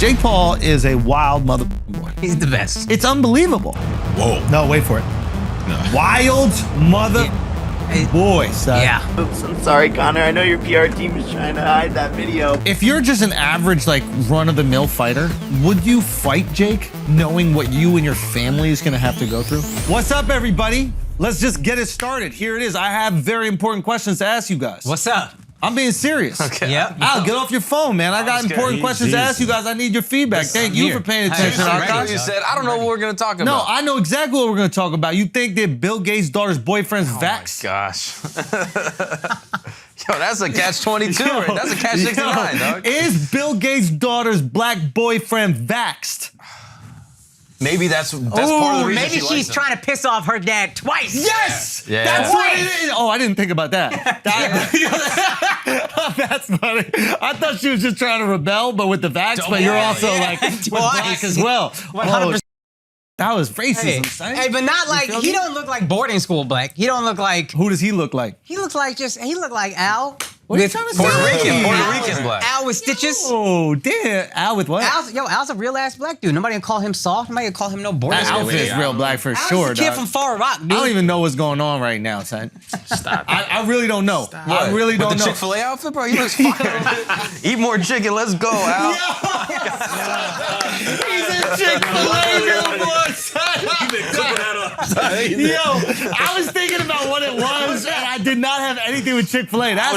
Jake Paul is a wild mother boy. He's the best. It's unbelievable. Whoa. No, wait for it. No. Wild mother boy, son. Yeah. Oops, I'm sorry, Connor. I know your PR team is trying to hide that video. If you're just an average, like, run-of-the-mill fighter, would you fight Jake knowing what you and your family is gonna have to go through? What's up, everybody? Let's just get it started. Here it is. I have very important questions to ask you guys. What's up? I'm being serious. Okay. Yep. Al, get off your phone, man. I got important questions to ask you guys. I need your feedback. Thank you for paying attention, Akaash. You said, I don't know what we're going to talk about. No, I know exactly what we're going to talk about. You think that Bill Gates' daughter's boyfriend's vaxxed? Oh, my gosh. Yo, that's a catch-22, right? That's a catch-69, dog. Is Bill Gates' daughter's black boyfriend vaxxed? Maybe that's part of the reason maybe she's trying to piss off her dad twice. Yes! Yeah. That's what it is. Oh, I didn't think about that. That's funny. I thought she was just trying to rebel, but with the vax, but you're also like with black as well. 100%. That was racism, son. Hey, but not like, he don't look like boarding school black. He don't look like, Who does he look like? he looks like Al. What are you trying to Puerto say? Rican black. Al with stitches. Oh, damn. Al with what? Al's a real ass black dude. Nobody can call him soft. Nobody can call him no boarding That school. outfit is real black for Al's sure, a kid dog. from Far Rock, dude. I don't even know what's going on right now, son. Stop. I really don't know. I really don't With the know. Chick-fil-A outfit, bro? You look fine. Eat more chicken. Let's go, Al. He's a Chick-fil-A billboard, son. Yo, I was thinking about what it was, and I did not have anything with Chick-fil-A. That's I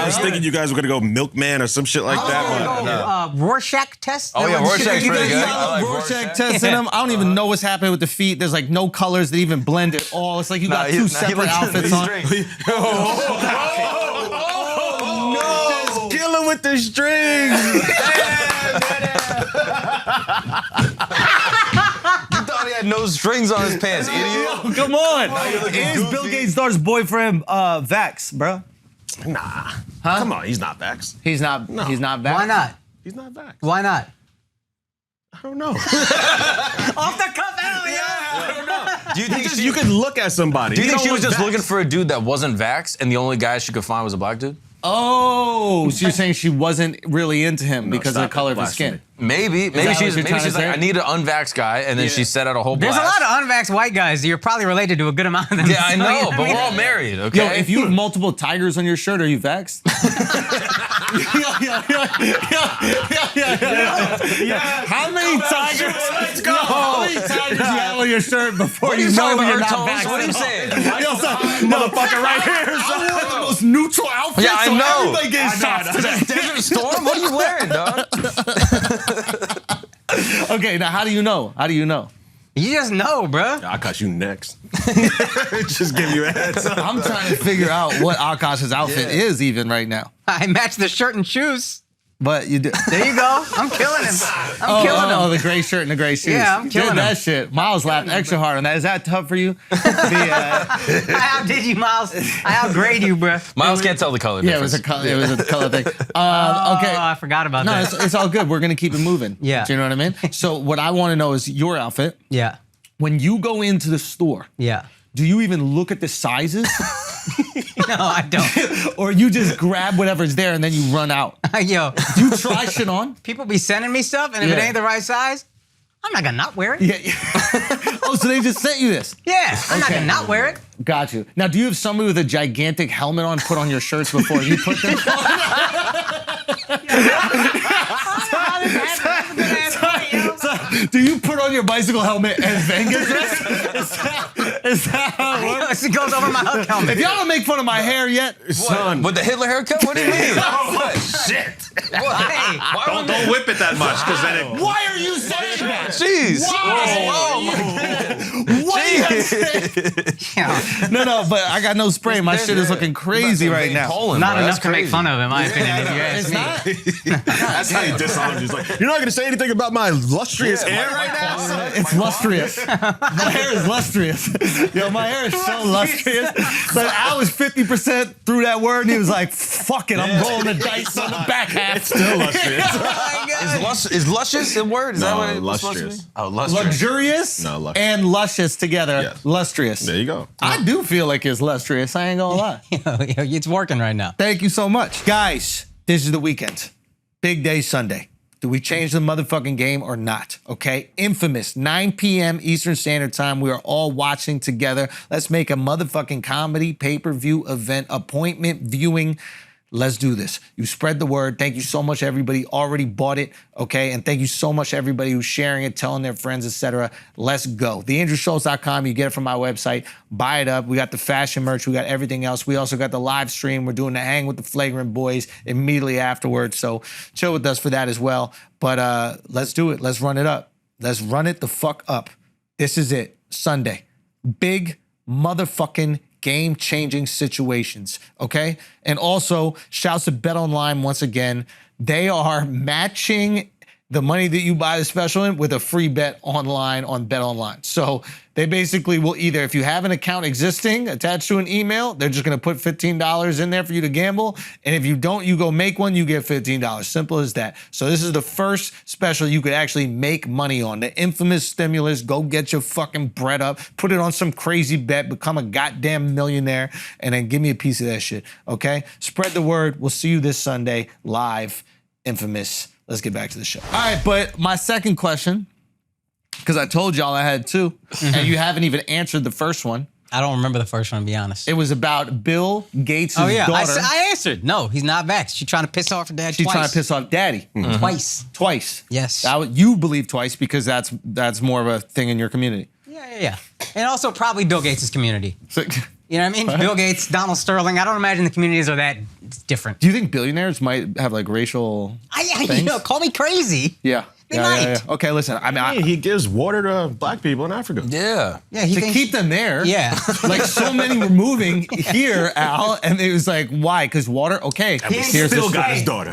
was thinking you guys were gonna go Milkman or some shit like that. Rorschach test. Oh, yeah, Rorschach's You pretty guys good. saw I like the Rorschach Rorschach. testing them. I don't even know what's happening with the feet. There's like no colors that even blend at all. It's like you got two separate outfits on. Just kill him with the strings. You thought he had no strings on his pants, idiot. Yo, come on. Is Bill Gates' daughter's boyfriend vax, bro? Nah. Huh? Come on, he's not vaxxed. He's not. No. He's not vax. Why not? He's not vaxxed. Why not? I don't know. Off the cuff, hell yeah. I don't know. Do you think You could look at somebody. Do you think she don't was look just vaxxed. looking for a dude that wasn't vaxxed and the only guy she could find was a black dude? Oh, so you're saying she wasn't really into him No, because of the stop color it. of his skin? Maybe that what she's you're trying to like, say? I need an unvaxxed guy, and then she set out a whole There's blast. a lot of unvaxxed white guys. You're probably related to a good amount of them. Yeah, I So, know, you know but what I we're all mean? married, okay? Yo, if you have multiple tigers on your shirt, are you vaxxed? How many tigers? Let's go. How many tigers you have on your shirt before What are you you know talking you're about, not Tones? vaxxed? What are you saying? Yo, son, motherfucker, right here. I wore the most neutral outfit. Yeah, I so know. Everybody getting shots today. Desert Storm? What are you wearing, dog? Okay, now how do you know? How do you know? You just know, bruh. I'll cut you next. Just give you a heads up. I'm trying to figure out what Akaash's outfit is even right now. I match the shirt and shoes. But you do. There you go. I'm killing him. I'm killing him. Oh, the gray shirt and the gray shoes. Yeah, I'm killing Did that him. shit. Miles laughed extra hard on that. Is that tough for you? I outdid you, Miles. I outgrade you, bruh. Miles can't tell the color Yeah, it was difference. a color thing. Okay. Oh, I forgot about No, that. it's all good. We're gonna keep it moving. Yeah. Do you know what I mean? So what I want to know is your outfit. Yeah. When you go into the store, Yeah. do you even look at the sizes, No, I don't. or you just grab whatever's there and then you run out? Yo, Do you try shit on? people be sending me stuff, and if it Yeah. ain't the right size, I'm not gonna not wear it. Yeah. Oh, so they just sent you this? Yeah, I'm not Okay. gonna not wear it. Got you. Now, do you have somebody with a gigantic helmet on put on your shirts before you put them Do you put on your bicycle helmet and then get dressed? Is that how it works? It goes over my hook helmet. If y'all don't make fun of my hair yet, Son. With the Hitler haircut? What do you mean? What? Shit. What? Hey, Don't whip it that much, because then it. why are you saying that? Jeez. Why? Oh, my Why are you saying? yeah. No, but I got no spray. My shit is looking crazy right now. Poland, Not bro. enough That's to make crazy. fun of, in my opinion, if you ask It's me. not. That's how you disarm. He's like, you're not gonna say anything about my lustrous hair right now. It's lustrous. My hair is lustrous. Yo, my hair is so lustrous. But I was 50% through that word, and he was like, fuck it, I'm rolling the dice on the back half. It's still lustrous. Is luscious a word? Is that No, what it's supposed to lustrous. be? Oh, lustrous. Luxurious No, lustrous. and luscious together. Yes. Lustrous. There you go. I do feel like it's lustrous. I ain't gonna lie. It's working right now. Thank you so much. Guys, this is the weekend. Big day Sunday. Do we change the motherfucking game or not? Okay? Infamous, 9 p.m. Eastern Standard Time. We are all watching together. Let's make a motherfucking comedy pay-per-view event, appointment viewing. Let's do this. You spread the word. Thank you so much, everybody. Already bought it, okay? And thank you so much, everybody who's sharing it, telling their friends, etc. Let's go. TheAndrewSchultz.com. You get it from my website. Buy it up. We got the fashion merch. We got everything else. We also got the live stream. We're doing the Hang with the Flagrant Boys immediately afterwards. So chill with us for that as well. But let's do it. Let's run it up. Let's run it the fuck up. This is it. Sunday. Big motherfucking game-changing situations, okay? And also, shouts to BetOnline once again. They are matching the money that you buy the special in with a free bet online on BetOnline. So they basically will either, if you have an account existing attached to an email, they're just gonna put $15 in there for you to gamble. And if you don't, you go make one, you get $15. Simple as that. So this is the first special you could actually make money on. The infamous stimulus. Go get your fucking bread up, put it on some crazy bet, become a goddamn millionaire, and then give me a piece of that shit, okay? Spread the word. We'll see you this Sunday, live, infamous. Let's get back to the show. All right, but my second question, because I told y'all I had two, and you haven't even answered the first one. I don't remember the first one, to be honest. It was about Bill Gates' Oh, yeah. daughter. I answered. No, he's not back. She's trying to piss off her dad She's twice. trying to piss off daddy. Twice. Twice. Yes. You believe twice because that's more of a thing in your community. Yeah. And also probably Bill Gates' community. So, You know what I mean? Bill Gates, Donald Sterling. I don't imagine the communities are that different. do you think billionaires might have like racial things? Call me crazy. Yeah. They Yeah. might. Okay, listen. I mean, He gives water to black people in Africa. Yeah. Yeah, he to thinks, keep them there. Yeah. Like so many were moving here, Al, and it was like, why? Because water? Okay. And we still got his daughter.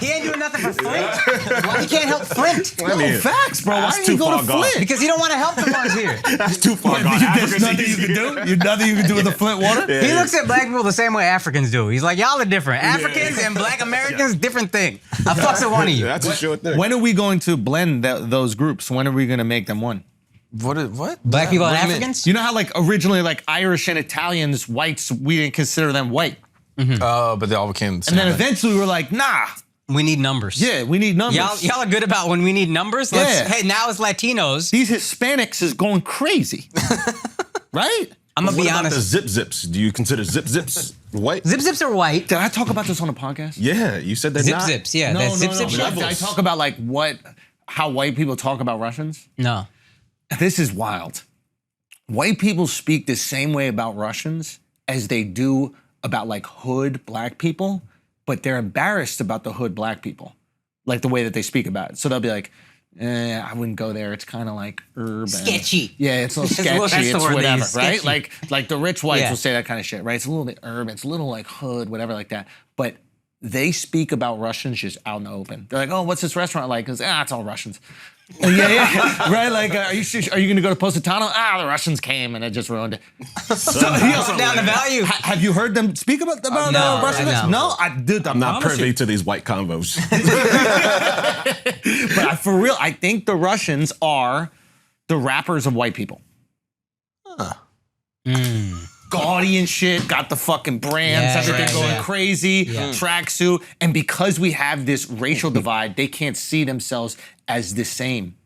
He ain't doing nothing for Flint. Why he can't help Flint? I mean, Facts, bro. Why that's didn't you too go to far gone. Flint? Because he don't want to help the ones here. That's too far gone. There's Africa's nothing you can do? There's nothing you can do with the Flint water? Yeah. He looks at black people the same way Africans do. He's like, y'all are different. Africans and black Americans, different thing. I fucks with one of you. That's a sure thing. When are we going to blend those groups? When are we going to make them one? What? Black people and What do you mean? Africans? You know how like originally like Irish and Italians, whites, we didn't consider them white. But they all became the And same. then eventually we were like, nah, We need numbers. yeah, we need numbers. Y'all are good about when we need numbers. Let's, Yeah. Hey, now it's Latinos. These Hispanics is going crazy. Right? I'm going to What be about the honest. zip zips? Do you consider zip zips white? Zip zips are white. Did I talk about this on the podcast? Yeah, you said that. Zip not. zips, yeah. No, that no, zip no. zip Did shit? I talk about like how white people talk about Russians? No. This is wild. White people speak the same way about Russians as they do about like hood black people, but they're embarrassed about the hood black people, like the way that they speak about it. So they'll be like, I wouldn't go there. It's kind of like urban. Sketchy. Yeah, it's a little Well, sketchy. that's the It's word they whatever, use, right? sketchy. Like the rich whites Yeah. will say that kind of shit, right? It's a little bit urban. It's a little like hood, whatever like that. But they speak about Russians just out in the open. They're like, oh, what's this restaurant like? Because it's all Russians. Yeah, right. Like, are you going to go to Positano? The Russians came and it just ruined it. Down the value. Have you heard them speak about no, Russians? no. No, I did. I'm not privy to these white convos. But for real, I think the Russians are the rappers of white people. Gaudy and shit, got the fucking brands, Yeah, everything right, going yeah. crazy, tracksuit. And because we have this racial divide, they can't see themselves as the same.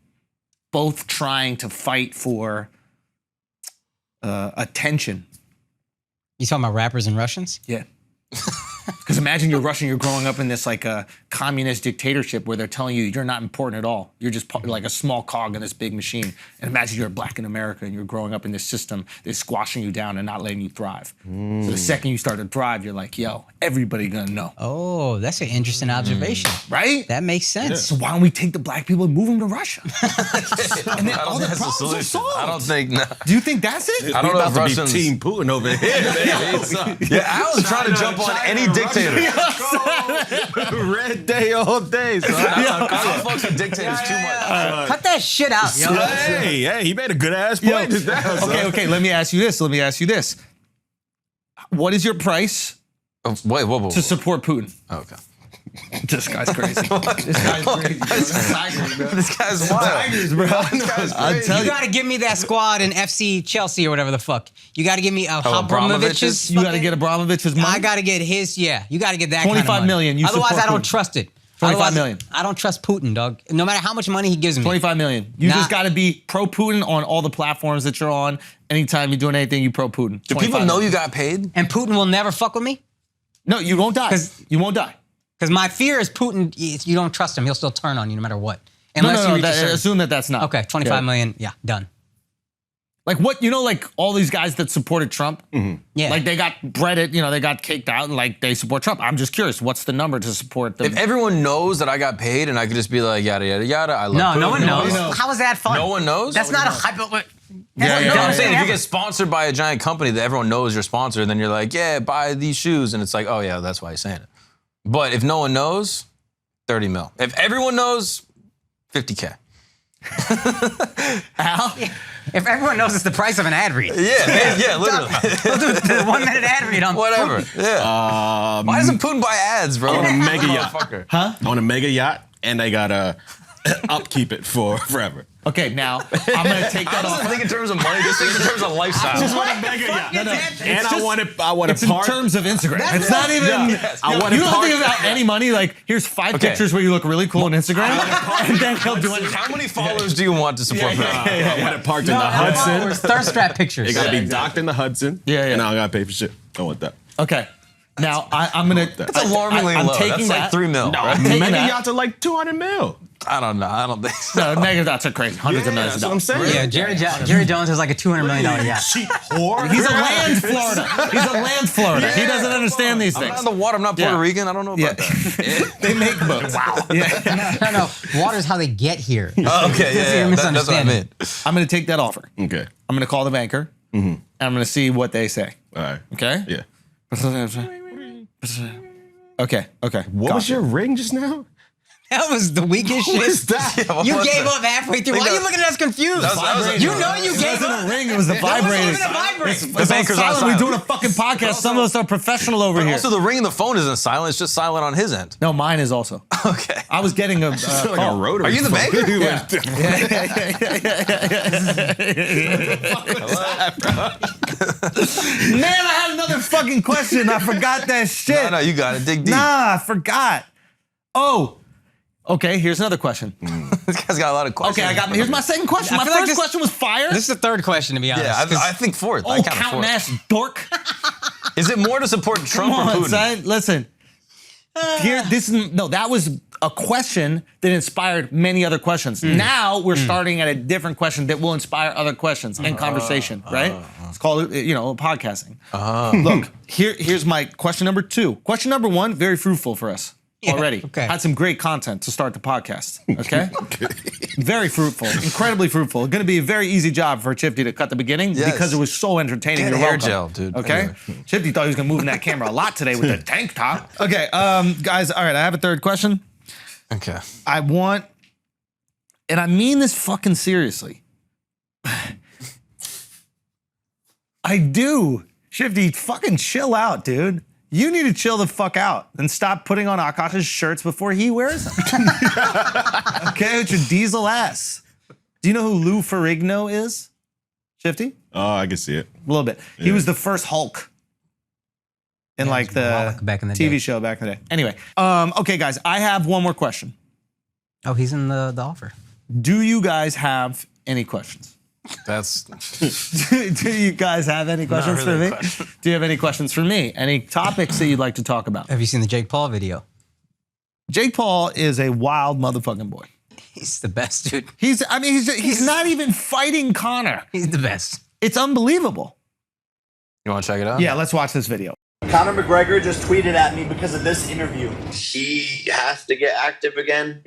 Both trying to fight for attention. You talking about rappers and Russians? Yeah. Because imagine you're Russian, you're growing up in this like a communist dictatorship where they're telling you you're not important at all. You're just like a small cog in this big machine. And imagine you're black in America and you're growing up in this system that's squashing you down and not letting you thrive. So the second you start to thrive, you're like, yo, everybody gonna know. Oh, that's an interesting observation. Right? That makes sense. So why don't we take the black people and move them to Russia? And then I all don't the think that's the problems are solution. solved. I don't think. No. Do you think that's it? I don't know about if to Russians. be Team Putin over here. Yeah, I was trying to jump on any dictator. Red day all day. So I don't fucks with dictators too much. Cut that shit out, yo. hey, he made a good ass point. just now, son. Okay, let me ask you this. What is your price Wait, whoa. to support Putin? Okay. This guy's crazy. This guy's crazy. Bro. Tigers, bro. This guy's wild. Tigers, bro. This guy's I'll crazy. tell You you. gotta give me that squad in FC Chelsea or whatever the fuck. You gotta give me Abramovich's. You got to get Abramovich's money. I gotta get his. Yeah, you gotta get that. 25 kind of million, you Otherwise, support I don't Putin. trust it. 25 Otherwise, million. I don't trust Putin, dog. No matter how much money he gives me. 25 million. You Nah. just got to be pro Putin on all the platforms that you're on. Anytime you're doing anything, you pro Putin. Do people know you got paid? And Putin will never fuck with me. No, you won't die. 'Cause- You won't die. Because my fear is Putin. You don't trust him. He'll still turn on you no matter what. No, Unless no, you no. reach a certain- Assume that that's not. Okay, 25 million. Yeah, done. Like what, like all these guys that supported Trump, Yeah. like they got breaded, they got kicked out and like they support Trump. I'm just curious, what's the number to support them? If everyone knows that I got paid and I could just be like, yada, yada, yada, I love No, Putin. no one knows. knows. How is that fun? No one knows? That's not a hype. Yeah, No, yeah, I'm yeah, saying yeah. if you get sponsored by a giant company that everyone knows you're sponsored, then you're like, yeah, buy these shoes. And it's like, oh yeah, that's why he's saying it. But if no one knows, 30 mil. If everyone knows, 50K. Al? If everyone knows it's the price of an ad read. Yeah, literally. They'll do the 1 minute ad read on Whatever. Putin. Yeah. Why doesn't Putin buy ads, bro? On a mega yacht. Motherfucker. On a mega yacht, and I gotta upkeep it for forever. Okay, now I'm gonna take I that off. doesn't think in terms of money, just think in terms of lifestyle. Want a mega yacht. No, no. And I want It's to in park. terms of Instagram. It's not even. I want You to don't park. think about any money. Like, here's 5 Okay. pictures where you look really cool on Instagram, and then he'll do it. How many followers do you want to support Putin? I want it parked in the Hudson. Thirst trap pictures. It gotta be docked in the Hudson. Yeah, yeah. And I don't gotta pay for shit. I want that. Okay. Now I'm gonna. That's alarmingly I'm low. taking That's that. like 3 mil. No, right? taking mega that. yachts are like 200 mil. I don't know. I don't think so. No, negative dots are crazy. Hundreds of millions of That's what I'm dollars. saying. Yeah, Jerry Jones has like a $200 million yacht. Cheap whore. He's a land Florida. He's a land Florida. He doesn't understand these I'm things. not in the water. I'm not Puerto Yeah. Rican. I don't know about that. They make boats. Wow. Yeah. No. Water's how they get here. Oh, okay, That's yeah. your That's what I misunderstanding. meant. I'm gonna take that offer. Okay. I'm gonna call the banker. And I'm gonna see what they say. All right. Okay. Yeah. Okay. Okay. What was your ring just now? That was the weakest shit. What is that? Yeah, what You was gave that? up halfway through. Why are you looking at us confused? That was You know you It gave wasn't up. a ring. It was the vibrator. It wasn't a vibrate. It's banker's silent. on We're silent. doing a fucking podcast. Some of us are professional over here. Also, the ring in the phone isn't silent. It's just silent on his end. No, mine is also. Okay. I was getting a Like call. a rotary. Are you the phone. banker? Man, I had another fucking question. I forgot that shit. No, you got it. Dig deep. Nah, I forgot. Oh, okay. Here's another question. This guy's got a lot of questions. Okay, here's my second question. I My feel like first this- question was fire. This is the third question, to be honest. Yeah, 'cause I think fourth. I Oh, count counting fourth. ass dork. Is it more to support Trump Come or on, Putin? son. Listen. That was a question that inspired many other questions. Now we're starting at a different question that will inspire other questions and conversation, right? It's called, podcasting. Look, here's my question number 2. Question number 1, very fruitful for us already. okay. Had some great content to start the podcast, okay? Very fruitful, incredibly fruitful. Going to be a very easy job for Chifty to cut the beginning Yes. because it was so entertaining. Get You're hair welcome. gel, dude. Okay? Anyway. Chifty thought he was going to move in that camera a lot today with the tank top. Okay, guys, all right, I have a third question. Okay. I want, and I mean this fucking seriously. I do. Shifty, fucking chill out, dude. You need to chill the fuck out and stop putting on Akaash's shirts before he wears them. Okay, with your diesel ass. Do you know who Lou Ferrigno is? Shifty? Oh, I can see it. A little bit. He was the first Hulk in like the Wallach back in the TV day. show back in the day. Anyway, okay, guys, I have one more question. Oh, he's in the offer. Do you guys have any questions? That's Do you guys have any questions really a for me? question. Do you have any questions for me? Any topics that you'd like to talk about? Have you seen the Jake Paul video? Jake Paul is a wild motherfucking boy. He's the best, dude. He's not even fighting Conor. He's the best. It's unbelievable. You want to check it out? Yeah, let's watch this video. Conor McGregor just tweeted at me because of this interview. He has to get active again.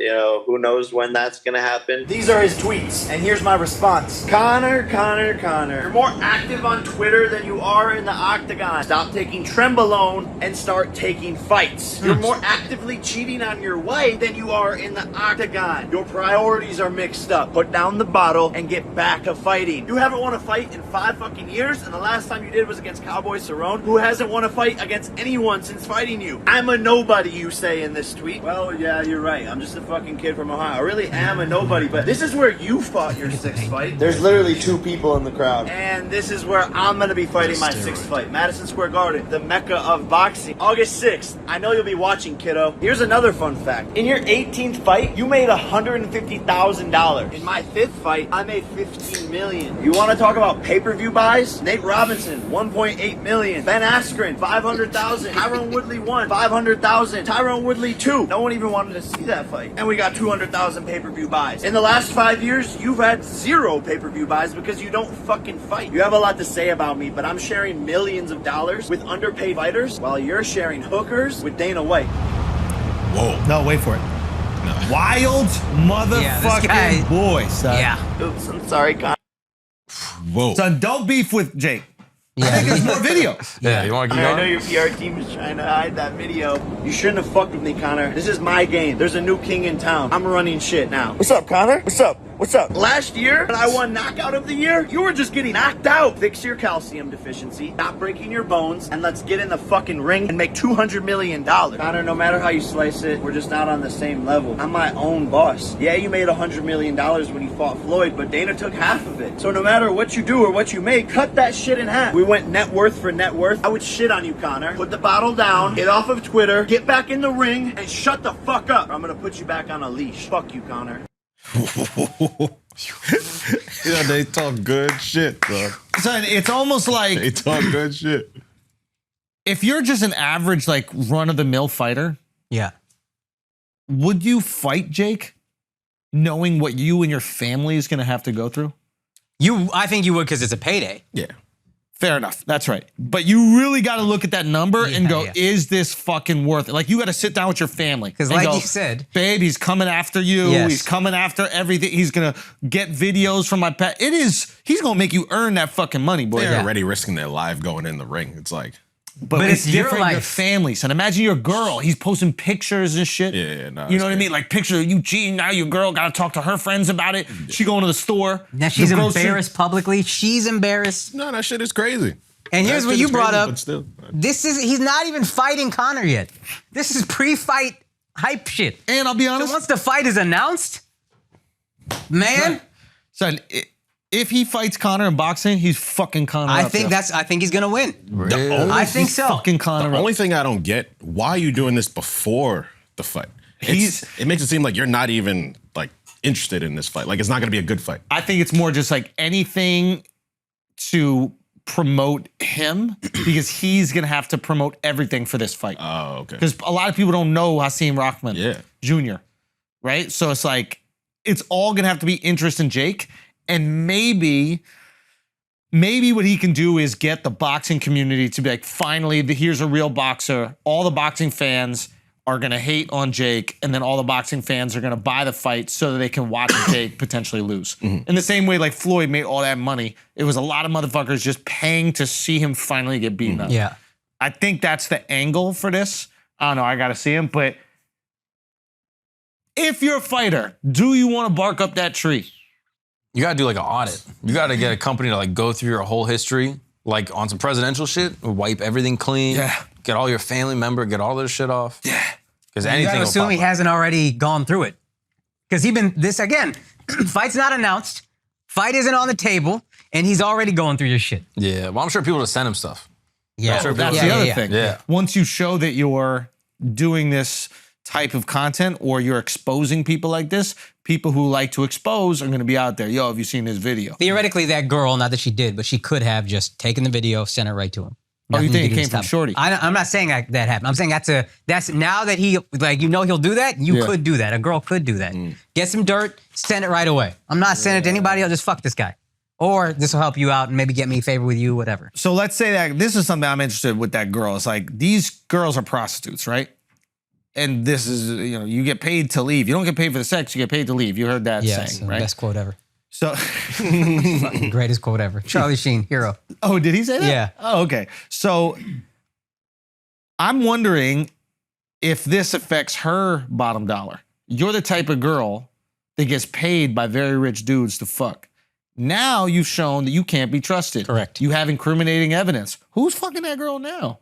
Who knows when that's going to happen. These are his tweets, and here's my response. Conor. You're more active on Twitter than you are in the octagon. Stop taking Trenbolone and start taking fights. You're more actively cheating on your wife than you are in the octagon. Your priorities are mixed up. Put down the bottle and get back to fighting. You haven't won a fight in 5 fucking years, and the last time you did was against Cowboy Cerrone, who hasn't won a fight fight against anyone since fighting you. I'm a nobody, you say in this tweet. Well, yeah, you're right. I'm just a fucking kid from Ohio. I really am a nobody, but this is where you fought your 6th fight. There's literally 2 people in the crowd. And this is where I'm gonna be fighting my 6th fight. Madison Square Garden, the mecca of boxing. August 6th. I know you'll be watching, kiddo. Here's another fun fact. In your 18th fight, you made $150,000. In my 5th fight, I made $15 million. You wanna talk about pay-per-view buys? Nate Robinson, $1.8 million. Ben Askren, $500,000. Tyrone Woodley 1, $500,000. Tyrone Woodley 2. No one even wanted to see that fight. And we got 200,000 pay-per-view buys. In the last 5 years, you've had 0 pay-per-view buys because you don't fucking fight. You have a lot to say about me, but I'm sharing millions of dollars with underpaid fighters while you're sharing hookers with Dana White. Whoa. No, wait for it. Wild motherfucking boy, son. Yeah. Oops, I'm sorry, Con. Whoa. Son, don't beef with Jake. Yeah. I think there's more video. Yeah, you want to keep I know going? your PR team is trying to hide that video. You shouldn't have fucked with me, Connor. This is my game. There's a new king in town. I'm running shit now. What's up, Connor? What's up? What's up? Last year, when I won Knockout of the Year, you were just getting knocked out. Fix your calcium deficiency, stop breaking your bones, and let's get in the fucking ring and make $200 million. Connor, no matter how you slice it, we're just not on the same level. I'm my own boss. Yeah, you made $100 million when you fought Floyd, but Dana took half of it. So no matter what you do or what you make, cut that shit in half. We went net worth for net worth. I would shit on you, Connor. Put the bottle down, get off of Twitter, get back in the ring, and shut the fuck up. Or I'm gonna put you back on a leash. Fuck you, Connor. Yeah, they talk good shit, bro. Son, it's almost like They talk good shit. if you're just an average, like, run-of-the-mill fighter, Yeah. would you fight Jake knowing what you and your family is going to have to go through? I think you would because it's a payday. Yeah. Fair enough. That's right. But you really got to look at that number and go, yeah. is this fucking worth it? Like, you got to sit down with your family. Because and like go, you said, babe, he's coming after you. Yes. He's coming after everything. He's going to get videos from my pet. He's going to make you earn that fucking money, boy. They're Yeah. already risking their life going in the ring. It's like, But But it's it's your different in your life. family, son. Imagine your girl. He's posting pictures and shit. Yeah, nah, you know it's what I mean? Like pictures of you cheating. Now your girl got to talk to her friends about it. She going to the store. now she's The grocery- embarrassed publicly. She's embarrassed. no, that shit is crazy. And here's That what shit you is brought crazy, up. But still. He's not even fighting Conor yet. This is pre-fight hype shit. And I'll be So honest, once the fight is announced, man, son, if he fights Conor in boxing, he's fucking Conor. I up think there. I think he's gonna win. The only, I think He's so. fucking Conor. the up. only thing I don't get, why are you doing this before the fight? It makes it seem like you're not even like interested in this fight. Like it's not gonna be a good fight. I think it's more just like anything to promote him because he's gonna have to promote everything for this fight. Oh, okay. Because a lot of people don't know Hasim Rahman Yeah. Jr., right? So it's like, it's all gonna have to be interest in Jake. And maybe what he can do is get the boxing community to be like, finally, here's a real boxer. All the boxing fans are gonna hate on Jake, and then all the boxing fans are gonna buy the fight so that they can watch Jake potentially lose. In the same way, like Floyd made all that money, it was a lot of motherfuckers just paying to see him finally get beaten up. Yeah. I think that's the angle for this. I don't know, I gotta see him, but if you're a fighter, do you want to bark up that tree? You gotta do like an audit. You gotta get a company to like go through your whole history, like on some presidential shit, wipe everything clean. Yeah. Get all your family member, get all their shit off. Yeah. Because You anything gotta will assume pop he up. hasn't already gone through it. Because this again, fight's not announced, fight isn't on the table, and he's already going through your shit. Yeah, well, I'm sure people just send him stuff. Yeah, sure That's yeah, the yeah, other yeah. thing. Yeah. Once you show that you're doing this type of content or you're exposing people like this, people who like to expose are going to be out there. Yo, have you seen this video? Theoretically, that girl, not that she did, but she could have just taken the video, sent it right to him. Oh, you Nothing think to it do came to from stop. Shorty? I'm not saying that happened. I'm saying that's now that he, like, you know he'll do that, you Yeah. could do that. A girl could do that. Get some dirt, send it right away. I'm not sending it to anybody else, just fuck this guy. Or this will help you out and maybe get me a favor with you, whatever. So let's say that this is something I'm interested with that girl. It's like, these girls are prostitutes, right? And this is, you get paid to leave. You don't get paid for the sex, you get paid to leave. You heard that Yes, saying, right? best quote ever. So, Fucking greatest quote ever. Charlie Sheen, hero. oh, did he say that? Yeah. Oh, okay. So I'm wondering if this affects her bottom dollar. You're the type of girl that gets paid by very rich dudes to fuck. Now you've shown that you can't be trusted. Correct. You have incriminating evidence. Who's fucking that girl now?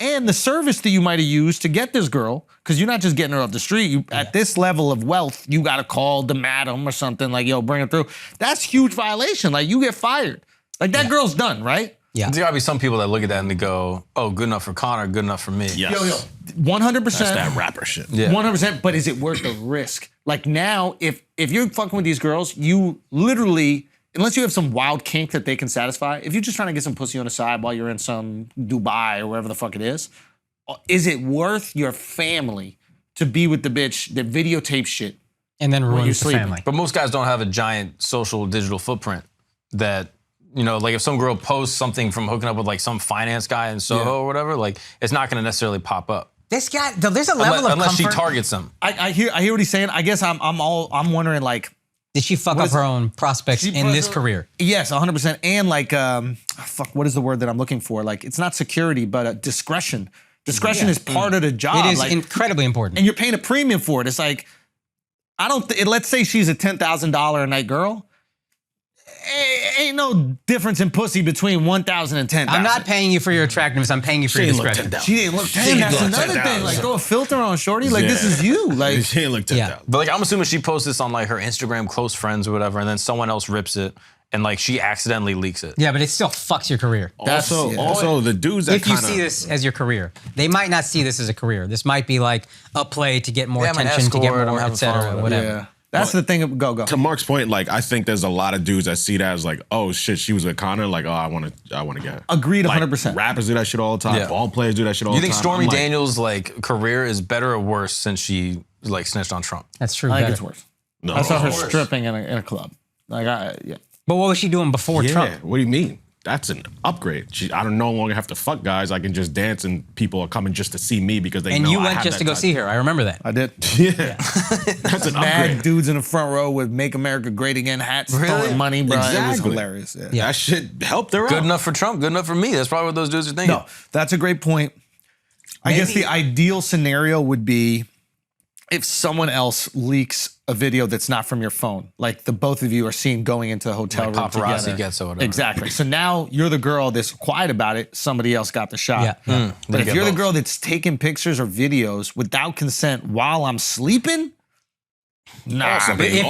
and the service that you might have used to get this girl, because you're not just getting her off the street. At this level of wealth, you got to call the madam or something like, yo, bring her through. That's huge violation. Like, you get fired. Like, that girl's done, right? Yeah. There's gotta be some people that look at that and they go, oh, good enough for Conor, good enough for me. Yes. 100%. That's that rapper shit. Yeah. 100%, but is it worth the risk? Like now, if you're fucking with these girls, you literally, unless you have some wild kink that they can satisfy, if you're just trying to get some pussy on the side while you're in some Dubai or wherever the fuck it is it worth your family to be with the bitch that videotapes shit? And then ruins the sleeping. family. But most guys don't have a giant social digital footprint that, you know, like if some girl posts something from hooking up with like some finance guy in Soho or whatever, like it's not gonna necessarily pop up. This guy, there's a level of unless comfort. she targets them. I hear what he's saying. I guess I'm wondering like, Did she fuck up her own prospects in this career? yes, 100%. And like, what is the word that I'm looking for? Like, it's not security, but discretion. Discretion is part of the job. It is like, incredibly important. and you're paying a premium for it. It's like, let's say she's a $10,000 a night girl. Ain't no difference in pussy between 1,000 and 10,000. I'm not paying you for your attractiveness. I'm paying you for your discretion. She didn't look 10. That's look another 10,000. thing. Like, throw a filter on, shorty. Like, this is you. Like, She ain't look 10,000. But like I'm assuming she posts this on like her Instagram close friends or whatever, and then someone else rips it and like she accidentally leaks it. Yeah, but it still fucks your career. Also, the dudes that If you kinda, see this as your career, they might not see this as a career. This might be like a play to get more Yeah, I'm an attention, to get escort, I'm more, having et cetera, fun, whatever. yeah. That's the thing. Go. to Mark's point, like I think there's a lot of dudes that see that as like, oh shit, she was with Conor. Like, oh, I want to get her. Agreed, Like, 100%. Rappers do that shit all the time. Yeah. Ball players do that shit all You the think time. Stormy I'm like, Daniels' like career is better or worse since she like snitched on Trump? That's true. I think better. it's worse. No, I saw her of course. stripping in a club. Like, yeah. But what was she doing before Yeah, Trump? what do you mean? That's an upgrade. I don't no longer have to fuck guys. I can just dance and people are coming just to see me because they And know you I went have just that to go type- see her. I remember that. I did. Yeah, that's an Mad upgrade. dudes in the front row with "Make America Great Again" hats, throwing money, bro. It was Exactly. hilarious. Yeah. That shit helped her Good out. enough for Trump, good enough for me. That's probably what those dudes are thinking. No, that's a great point. I guess the ideal scenario would be if someone else leaks a video that's not from your phone, like the both of you are seen going into the hotel Like room paparazzi together. gets or whatever. Exactly. So now you're the girl that's quiet about it. Somebody else got the shot. Yeah. Then But you if get you're the both. girl that's taking pictures or videos without consent while I'm sleeping, nah. Also, baby.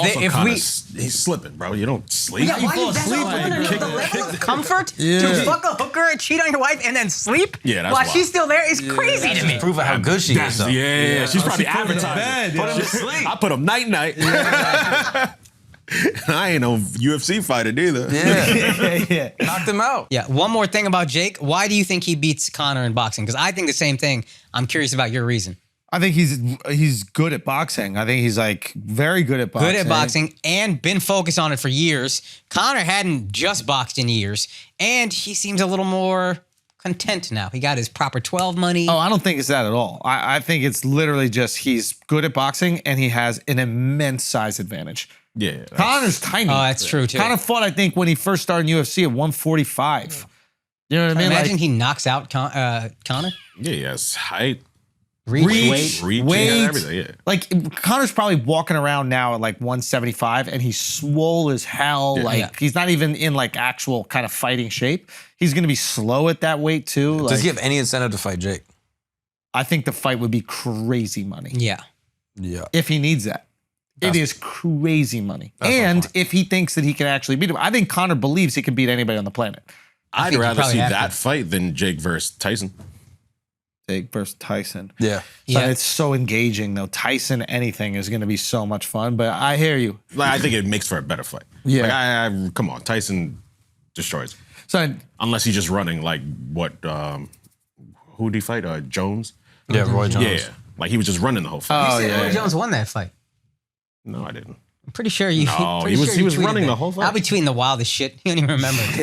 he's slipping, bro. You don't sleep. Yeah, why fall you that's asleep what I and wanna kick- know, the level of comfort Yeah. to fuck a hooker and cheat on your wife and then sleep Yeah, that's while wild. she's still there is crazy to me. Proof of how good she is. though. Yeah, she's probably She put him to advertising. bed, Put yeah. him to sleep. I put him night. I ain't no UFC fighter either. Yeah. yeah. Knocked him out. Yeah, one more thing about Jake. Why do you think he beats Conor in boxing? Because I think the same thing. I'm curious about your reason. I think he's good at boxing. I think he's like very good at boxing. Good at boxing and been focused on it for years. Conor hadn't just boxed in years, and he seems a little more content now. He got his proper 12 money. Oh, I don't think it's that at all. I think it's literally just he's good at boxing and he has an immense size advantage. Yeah. Connor's tiny. Oh, that's true, too. Connor fought, I think, when he first started in UFC at 145. You know what I mean? Imagine Like, he knocks out Conor. Yeah, yes. Height, Reach, Reach. weight. reach, Weight. yeah, everything. Yeah. like Connor's probably walking around now at like 175 and he's swole as hell. Yeah. Like Yeah. he's not even in like actual kind of fighting shape. He's going to be slow at that weight too. Like, Does he have any incentive to fight Jake? I think the fight would be crazy money Yeah. Yeah. if he needs that. It is crazy money. And if he thinks that he can actually beat him, I think Conor believes he can beat anybody on the planet. I'd think you rather probably see have that to. fight than Jake versus Tyson. Jake versus Tyson. Yeah. But Yeah. it's so engaging though. Tyson anything is going to be so much fun. But I hear you. Like, I think it makes for a better fight. Yeah. Like, I come on, Tyson destroys. So Unless he's just running like what? Who did he fight? Jones. Yeah, Roy Jones. Yeah, like he was just running the whole fight. Oh, You said yeah. Roy Jones won that fight. No, I didn't. I'm pretty sure you. No, pretty he was- sure he you was tweeted running that. the whole fight. I'll be tweeting the wildest shit. You don't even remember. I'm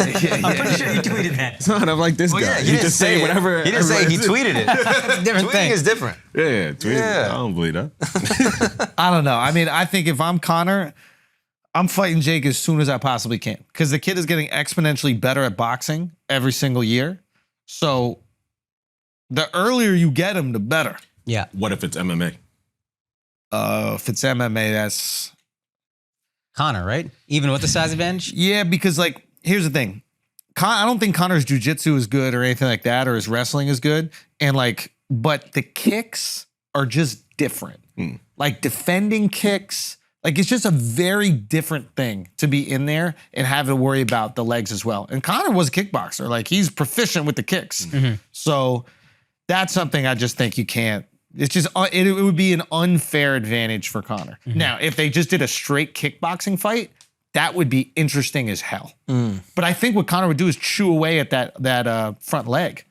pretty sure you tweeted that. It's not like this guy. Yeah, he just say whatever. He didn't say he tweeted it. Different Tweeting thing. is different. Yeah, tweet. Yeah. I don't believe that. I don't know. I mean, I think if I'm Conor, I'm fighting Jake as soon as I possibly can because the kid is getting exponentially better at boxing every single year. So the earlier you get him, the better. Yeah. What if it's MMA? If it's MMA, that's Conor, right? Even with the size advantage. yeah. Because like, here's the thing: I don't think Conor's jiu-jitsu is good or anything like that, or his wrestling is good. And like, but the kicks are just different. Like defending kicks, like it's just a very different thing to be in there and have to worry about the legs as well. And Conor was a kickboxer. Like he's proficient with the kicks. So that's something I just think you can't. It's just, it would be an unfair advantage for Conor. Now, if they just did a straight kickboxing fight, that would be interesting as hell. But I think what Conor would do is chew away at that front leg.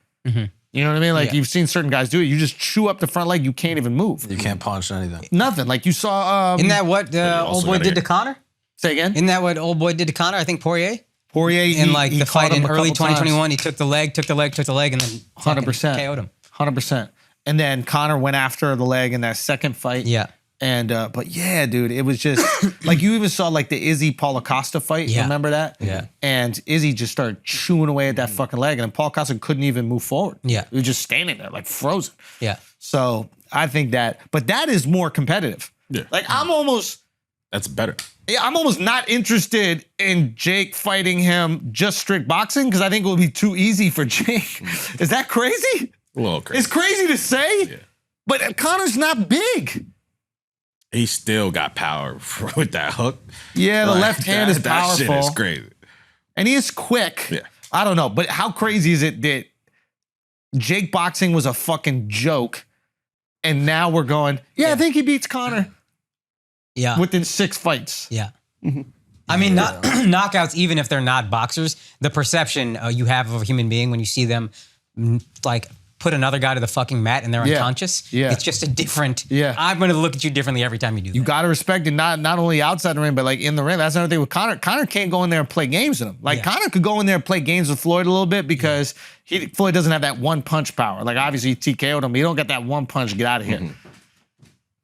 You know what I mean? Like you've seen certain guys do it. You just chew up the front leg. You can't even move. You can't punch anything. Nothing. Like you saw. Isn't that what old boy did to Conor? Say again? Isn't that what old boy did to Conor? I think Poirier. In like the fight in early 2021, he took the leg, and then 100% KO'd him. 100%. And then Conor went after the leg in that second fight. Yeah. And but yeah, dude, it was just like you even saw like the Izzy Paulo Costa fight. Yeah. Remember that? Yeah. And Izzy just started chewing away at that fucking leg, and then Paulo Costa couldn't even move forward. Yeah. He was just standing there like frozen. Yeah. So I think but that is more competitive. Yeah. Like That's better. I'm almost not interested in Jake fighting him just strict boxing because I think it would be too easy for Jake. Is that crazy? A little crazy. It's crazy to say, but Conor's not big. He still got power with that hook. Yeah, the left hand is powerful. That shit is crazy. And he is quick. Yeah. I don't know, but how crazy is it that Jake boxing was a fucking joke and now we're going, I think he beats Conor within 6 fights. Yeah. I mean, knockouts, even if they're not boxers, the perception you have of a human being when you see them like put another guy to the fucking mat and they're unconscious. Yeah. It's just a different, Yeah. I'm going to look at you differently every time you do that. You got to respect it, not only outside the ring, but like in the ring. That's another thing with Conor. Conor can't go in there and play games with him. Like Conor could go in there and play games with Floyd a little bit because Floyd doesn't have that one punch power. Like obviously he TKO'd him, but he don't get that one punch to get out of here.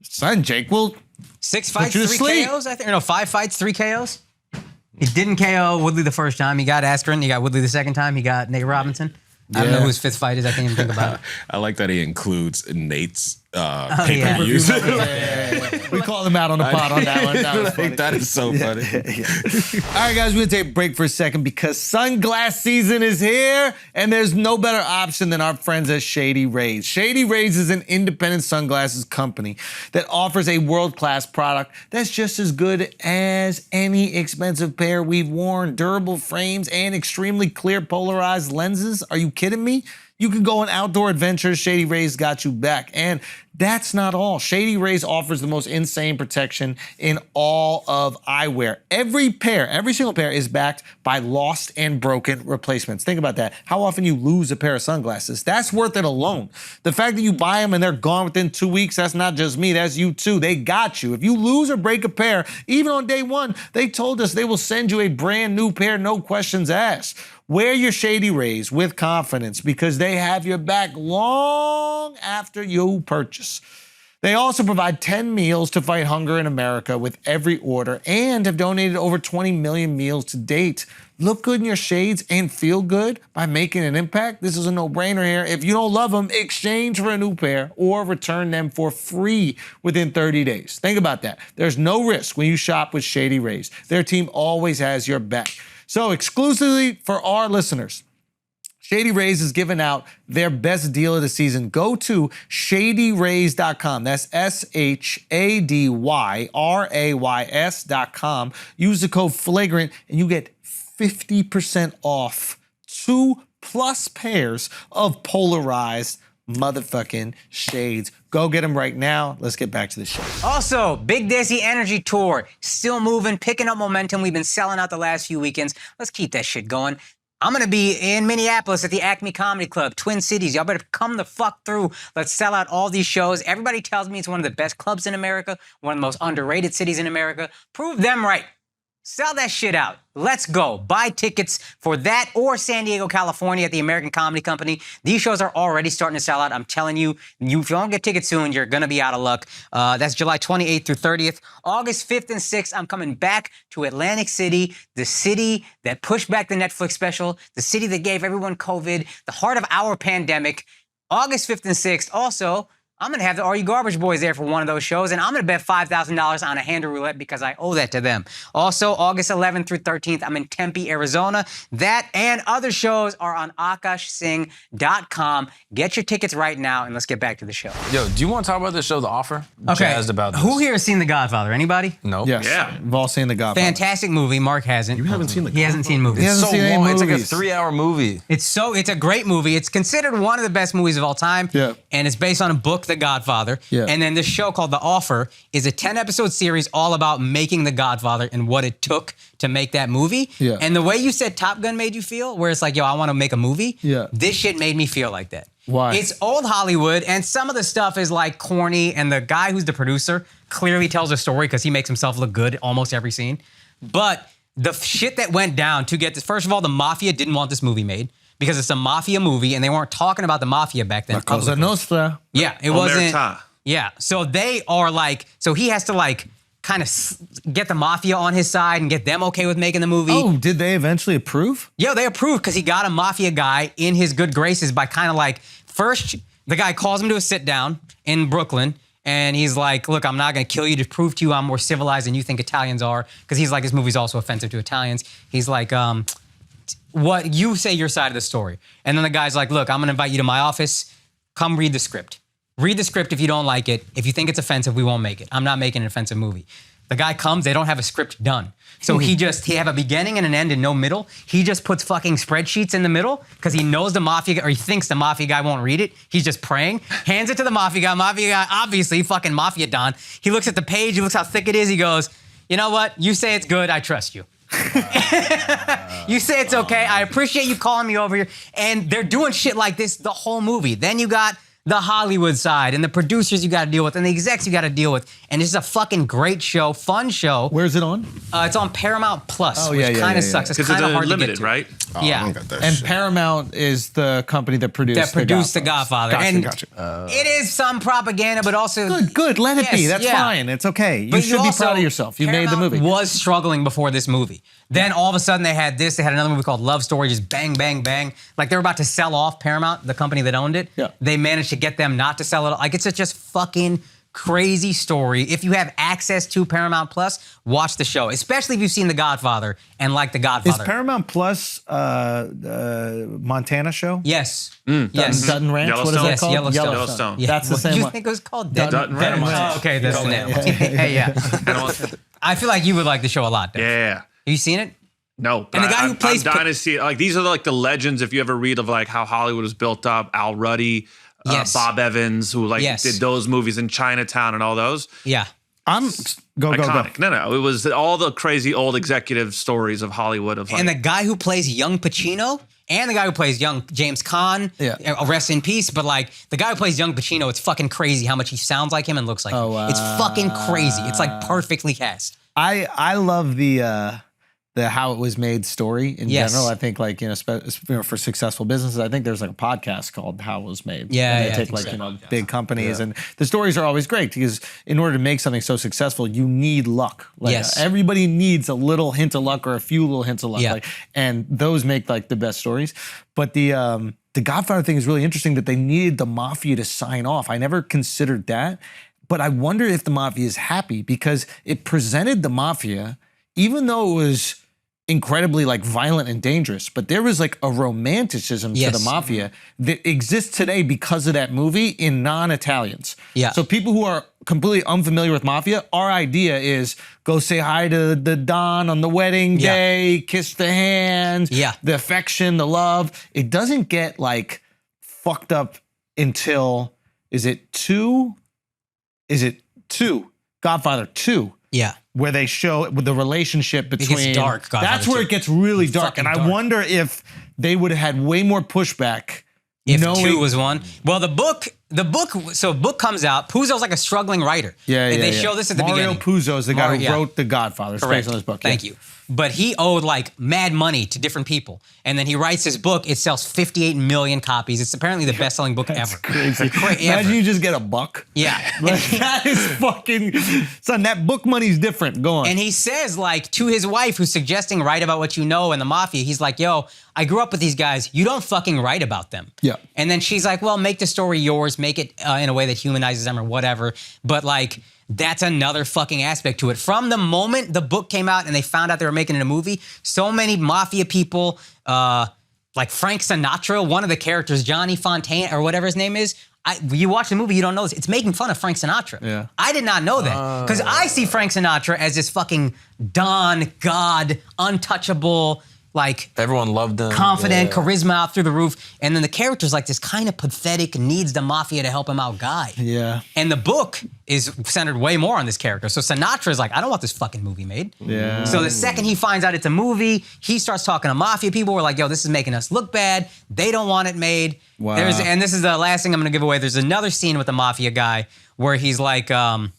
Son, Jake will 6 fights, you to 3 sleep. KOs, I think. No, 5 fights, 3 KOs. He didn't KO Woodley the first time. He got Askren. He got Woodley the second time. He got Nate Robinson. I don't know who his 5th fight is. I can't even think about it. I like that he includes Nate's yeah. pay-per-views. We called him out on the pod on that one. That was funny. That is so funny. All right, guys, we're going to take a break for a second because sunglass season is here, and there's no better option than our friends at Shady Rays. Shady Rays is an independent sunglasses company that offers a world-class product that's just as good as any expensive pair we've worn. Durable frames and extremely clear polarized lenses. Are you kidding me? You can go on outdoor adventures. Shady Rays got you back. And that's not all. Shady Rays offers the most insane protection in all of eyewear. Every single pair is backed by lost and broken replacements. Think about that. How often you lose a pair of sunglasses. That's worth it alone. The fact that you buy them and they're gone within 2 weeks, that's not just me, that's you too. They got you. If you lose or break a pair, even on day one, they told us they will send you a brand new pair, no questions asked. Wear your Shady Rays with confidence because they have your back long after you purchase. They also provide 10 meals to fight hunger in America with every order and have donated over 20 million meals to date. Look good in your shades and feel good by making an impact. This is a no-brainer here. If you don't love them, exchange for a new pair or return them for free within 30 days. Think about that. There's no risk when you shop with Shady Rays. Their team always has your back. So exclusively for our listeners, Shady Rays is giving out their best deal of the season. Go to shadyrays.com. That's SHADYRAYS.com. Use the code FLAGRANT and you get 50% off 2+ pairs of polarized motherfucking shades. Go get them right now. Let's get back to the show. Also, Big Desi Energy Tour, still moving, picking up momentum. We've been selling out the last few weekends. Let's keep that shit going. I'm going to be in Minneapolis at the Acme Comedy Club, Twin Cities. Y'all better come the fuck through. Let's sell out all these shows. Everybody tells me it's one of the best clubs in America, one of the most underrated cities in America. Prove them right. Sell that shit out. Let's go. Buy tickets for that or San Diego, California at the American Comedy Company. These shows are already starting to sell out. I'm telling you, if you don't get tickets soon, you're going to be out of luck. That's July 28th through 30th. August 5th and 6th, I'm coming back to Atlantic City, the city that pushed back the Netflix special, the city that gave everyone COVID, the heart of our pandemic. August 5th and 6th. Also, I'm going to have the Are You Garbage Boys there for one of those shows, and I'm going to bet $5,000 on a handle roulette because I owe that to them. Also, August 11th through 13th, I'm in Tempe, Arizona. That and other shows are on AkaashSingh.com. Get your tickets right now, and let's get back to the show. Yo, do you want to talk about this show, The Offer? Okay. Jazzed about this. Who here has seen The Godfather? Anybody? No. Yes. Yeah. We've all seen The Godfather. Fantastic movie. Mark hasn't. You haven't seen the He hasn't seen movies. He hasn't So seen any long. It's like a movies. 3-hour movie. It's a great movie. It's considered one of the best movies of all time. Yeah. And it's based on a book, The Godfather. Yeah. And then this show called The Offer is a 10-episode series all about making The Godfather and what it took to make that movie. Yeah. And the way you said Top Gun made you feel, where it's like, yo, I want to make a movie. Yeah. This shit made me feel like that. Why? It's old Hollywood, and some of the stuff is like corny, and the guy who's the producer clearly tells a story because he makes himself look good almost every scene. But the shit that went down to get this, first of all, the mafia didn't want this movie made because it's a mafia movie, and they weren't talking about the mafia back then. Cosa publicly. Nostra. Yeah, it wasn't. Omerta. Yeah, so they are like, so he has to like kind of get the mafia on his side and get them okay with making the movie. Oh, did they eventually approve? Yo, they approved because he got a mafia guy in his good graces by kind of like, first, the guy calls him to a sit down in Brooklyn, and he's like, look, I'm not going to kill you to prove to you I'm more civilized than you think Italians are, because he's like, this movie's also offensive to Italians. He's like, what, you say your side of the story. And then the guy's like, look, I'm going to invite you to my office. Come read the script. Read the script if you don't like it. If you think it's offensive, we won't make it. I'm not making an offensive movie. The guy comes, they don't have a script done. So he have a beginning and an end and no middle. He just puts fucking spreadsheets in the middle because he knows the mafia, or he thinks the mafia guy won't read it. He's just praying, hands it to the mafia guy. Mafia guy, obviously, fucking mafia don. He looks at the page, he looks how thick it is. He goes, you know what? You say it's good, I trust you. You say it's okay. I appreciate you calling me over here. And they're doing shit like this the whole movie. Then you got the Hollywood side and the producers you got to deal with and the execs you got to deal with. And it's a fucking great show, fun show. Where's it on? It's on Paramount Plus, Oh, which yeah, yeah, kind yeah, of yeah. sucks. It's Because kind of it's hard to limited, get to. right? Oh, I Yeah. don't got that And shit. Paramount is the company that produced That produced The Godfather. Gotcha, and gotcha. it is some propaganda, but also... Good. Let it be. Yes, That's yeah. fine. It's okay. You But should be also- proud of yourself. You made the Paramount movie. was struggling before this movie. Then all of a sudden they had this. They had another movie called Love Story, just bang, bang, bang. Like they were about to sell off Paramount, the company that owned it. Yeah. They managed to get them not to sell it. Like it's a just fucking crazy story. If you have access to Paramount Plus, watch the show, especially if you've seen The Godfather and like The Is Godfather. Paramount Plus Montana show? Yes. Yes. Dutton Ranch? What is Yellowstone? that Yes, called? Yellowstone. Yeah. That's the What same did you one. think it was called? Dutton Ranch. Oh, okay, that's the name. Hey, yeah. I feel like you would like the show a lot, Dave. Yeah. Have you seen it? No, but And the guy who I'm plays dying to see it. Like these are like the legends. If you ever read of like how Hollywood was built up, Al Ruddy, Yes. Bob Evans, who like Yes. did those movies in Chinatown and all those. Yeah. Go. Iconic. No. It was all the crazy old executive stories of Hollywood. Of like, And the guy who plays young Pacino and the guy who plays young James Caan, rest in peace. But like the guy who plays young Pacino, it's fucking crazy how much he sounds like him and looks like him. It's fucking crazy. It's like perfectly cast. I love the how it was made story in Yes. general. I think like for successful businesses, I think there's like a podcast called How It Was Made. Yeah, and they yeah, I take think like so. big companies and the stories are always great because in order to make something so successful, you need luck. Like Yes. everybody needs a little hint of luck or a few little hints of luck. Yeah. Like, and those make like the best stories. But the Godfather thing is really interesting that they needed the mafia to sign off. I never considered that. But I wonder if the mafia is happy because it presented the mafia, even though it was incredibly like violent and dangerous, but there was like a romanticism to the mafia that exists today because of that movie in non-Italians. Yeah. So people who are completely unfamiliar with mafia, our idea is go say hi to the Don on the wedding day, kiss the hands, the affection, the love. It doesn't get like fucked up until, is it two? Godfather 2. Yeah. Where they show the relationship between. It gets dark. Godfather That's where 2. it gets really dark. Fucking And I dark. wonder if they would have had way more pushback. If knowing, 2 was 1. Well, the book comes out. Puzo's like a struggling writer. Yeah. They show this at the Mario beginning. Puzo is the guy who wrote The Godfather. It's based on his book. Thank you. But he owed like mad money to different people. And then he writes his book. It sells 58 million copies. It's apparently the best-selling book ever. Crazy. Imagine you just get a buck. Yeah. Like, that is fucking, son, that book money's different. Go on. And he says, like, to his wife who's suggesting write about what you know in the mafia, he's like, yo, I grew up with these guys. You don't fucking write about them. Yeah. And then she's like, well, make the story yours. make it in a way that humanizes them or whatever. But like, that's another fucking aspect to it. From the moment the book came out and they found out they were making it a movie, so many mafia people, like Frank Sinatra, one of the characters, Johnny Fontaine or whatever his name is. You watch the movie, you don't know this. It's making fun of Frank Sinatra. Yeah. I did not know that. Because I see Frank Sinatra as this fucking Don, God, untouchable, like Everyone loved him. confident, Yeah. charisma out through the roof. And then the character's like this kind of pathetic, needs the mafia to help him out guy. Yeah. And the book is centered way more on this character. So Sinatra's like, I don't want this fucking movie made. Yeah. So the second he finds out it's a movie, he starts talking to mafia people. We're like, yo, this is making us look bad. They don't want it made. Wow. And this is the last thing I'm gonna give away. There's another scene with the mafia guy where he's like, can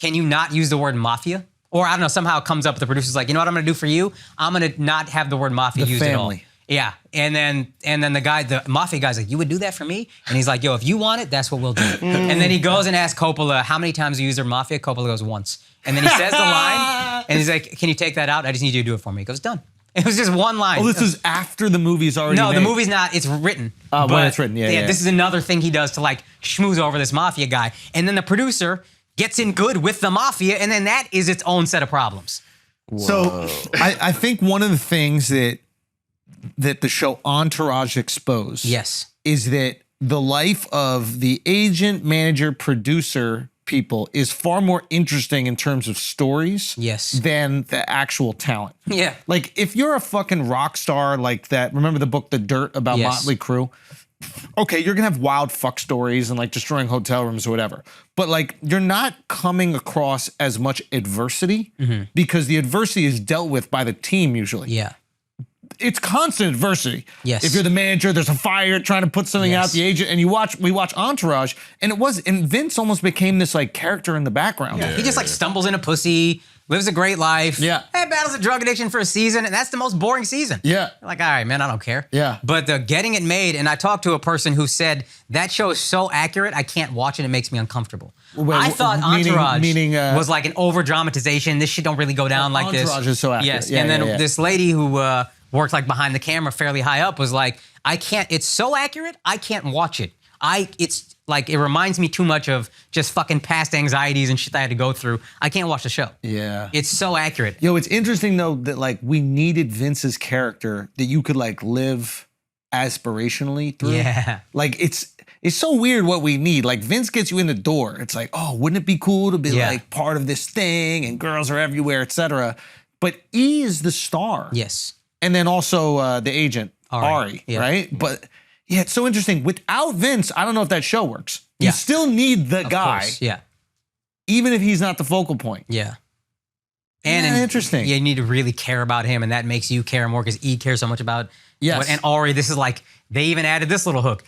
you not use the word mafia? Or I don't know, somehow it comes up, the producer's like, you know what I'm gonna do for you? I'm gonna not have the word mafia The used at all. family. Yeah, and then the mafia guy's like, you would do that for me? And he's like, yo, if you want it, that's what we'll do. And then he goes and asks Coppola, how many times you use their mafia? Coppola goes, once. And then he says the line, and he's like, can you take that out? I just need you to do it for me. He goes, done. It was just one line. Oh, this is after the movie's already No, made. the movie's not. It's written. When it's written, yeah. This is another thing he does to like schmooze over this mafia guy. And then the producer gets in good with the mafia, and then that is its own set of problems. So I think one of the things that the show Entourage exposed Yes. is that the life of the agent, manager, producer people is far more interesting in terms of stories Yes. than the actual talent. Yeah. Like if you're a fucking rock star like that, remember the book The Dirt about Yes. Motley Crue? Okay, you're gonna have wild fuck stories and like destroying hotel rooms or whatever. But like you're not coming across as much adversity because the adversity is dealt with by the team usually. Yeah. It's constant adversity. Yes. If you're the manager, there's a fire trying to put something out, Yes. the agent, and we watch Entourage, and Vince almost became this like character in the background. He just like stumbles into pussy, lives a great life. Yeah. Battles a drug addiction for a season, and that's the most boring season. Yeah. You're like, all right, man, I don't care. Yeah. But the getting it made, and I talked to a person who said that show is so accurate, I can't watch it. It makes me uncomfortable. Wait, I thought meaning- Entourage meaning, was like an over dramatization. This shit don't really go down like this. Entourage is so accurate. Yes. Yeah, and then yeah, yeah. this lady who worked like behind the camera, fairly high up, was like, I can't. It's so accurate, I can't watch it. It's like it reminds me too much of just fucking past anxieties and shit I had to go through. I can't watch the show. Yeah. It's so accurate. Yo, it's interesting though that like we needed Vince's character that you could like live aspirationally through. Yeah. Like it's so weird what we need. Like Vince gets you in the door. It's like, oh, wouldn't it be cool to be Yeah. like part of this thing and girls are everywhere, etc. But E is the star. Yes. And then also the agent, Ari, Ari, yeah. right? But yeah, it's so interesting. Without Vince, I don't know if that show works. You Yeah. still need the Of guy, course. Yeah. even if he's not the focal point. Yeah. Yeah, interesting. You need to really care about him, and that makes you care more because E cares so much about. Yes. And Ari, this is like they even added this little hook.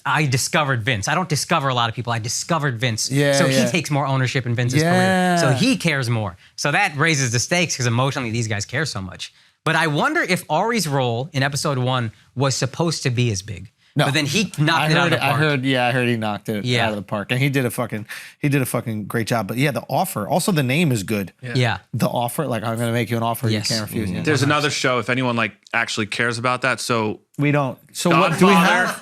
I discovered Vince. I don't discover a lot of people. I discovered Vince. Yeah, So yeah. he takes more ownership in Vince's Yeah. career. So he cares more. So that raises the stakes because emotionally these guys care so much. But I wonder if Ari's role in episode 1 was supposed to be as big. No. But then he knocked it out of the park. I heard he knocked it Yeah. out of the park, and he did a fucking great job. But yeah, the offer. Also, the name is good. Yeah. The offer, like I'm gonna make you an offer Yes. you can't refuse. Yeah. There's another show if anyone like actually cares about that. So We don't. So what do we have?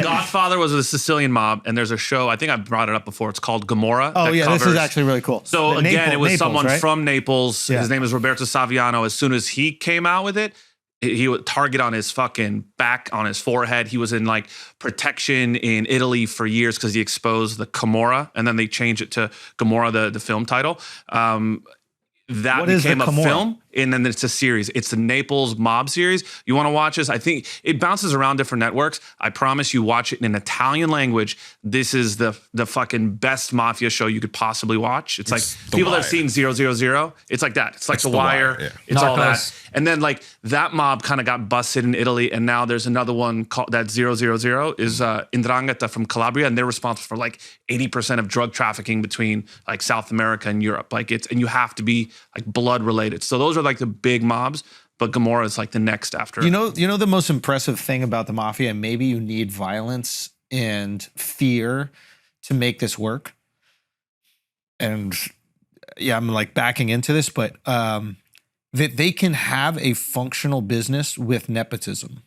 Godfather was a Sicilian mob, and there's a show. I think I brought it up before. It's called Gomorrah. Oh that yeah, this is covers- actually really cool. So The again, it was Naples, someone right? from Naples. Yeah. His name is Roberto Saviano. As soon as he came out with it, he would target on his fucking back, on his forehead. He was in like protection in Italy for years because he exposed the Camorra, and then they changed it to Gomorrah, the film title. That What is the became a Camorra? film, and then it's a series. It's the Naples mob series. You want to watch this? I think it bounces around different networks. I promise you, watch it in an Italian language. This is the fucking best mafia show you could possibly watch. It's like The people that Wire. have seen 000. It's like that. It's like The The Wire. Wire, yeah. It's all that. Narcos. And then like that mob kind of got busted in Italy, and now there's another one called that 000 is 'Ndrangheta from Calabria, and they're responsible for like 80% of drug trafficking between like South America and Europe. Like and you have to be like blood related. So those are like the big mobs, but Gomorrah is like the next after. You know the most impressive thing about the mafia, and maybe you need violence and fear to make this work. And yeah, I'm like backing into this, but that they can have a functional business with nepotism.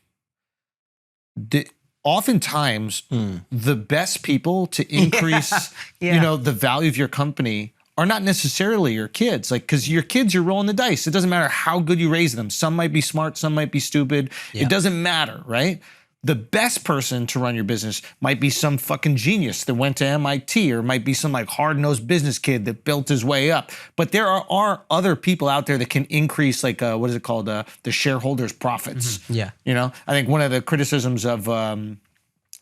oftentimes the best people to increase, Yeah. you know, the value of your company are not necessarily your kids. Like, because your kids, you're rolling the dice. It doesn't matter how good you raise them. Some might be smart, some might be stupid. Yeah. It doesn't matter, right? The best person to run your business might be some fucking genius that went to MIT, or might be some like hard-nosed business kid that built his way up. But there are other people out there that can increase, like, what is it called? The shareholders' profits. Yeah. You know, I think one of the criticisms of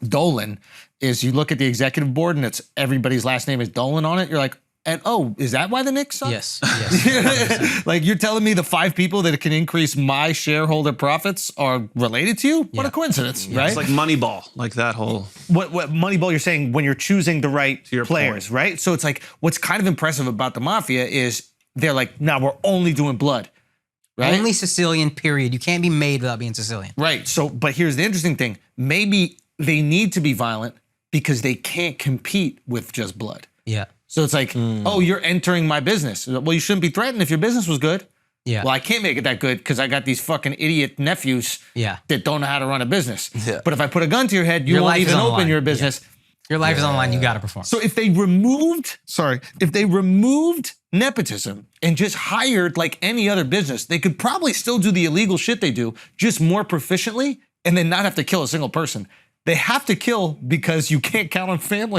Dolan is you look at the executive board and it's everybody's last name is Dolan on it. You're like, and oh, is that why the Knicks suck? Yes. Yes. Like, you're telling me the 5 people that can increase my shareholder profits are related to you? What a coincidence, right? It's like Moneyball, like that whole. What Moneyball you're saying when you're choosing the right your players, point. right? So it's like, what's kind of impressive about the mafia is they're like, now we're only doing blood, right? Only Sicilian, period. You can't be made without being Sicilian. Right. So, but here's the interesting thing. Maybe they need to be violent because they can't compete with just blood. Yeah. So it's like, oh, you're entering my business. Well, you shouldn't be threatened if your business was good. Yeah. Well, I can't make it that good because I got these fucking idiot nephews Yeah. that don't know how to run a business. Yeah. But if I put a gun to your head, you Your won't life is even on the open line. your business. Your life is on the line. You got to perform. So if they removed nepotism and just hired like any other business, they could probably still do the illegal shit they do, just more proficiently, and then not have to kill a single person. They have to kill because you can't count on isn't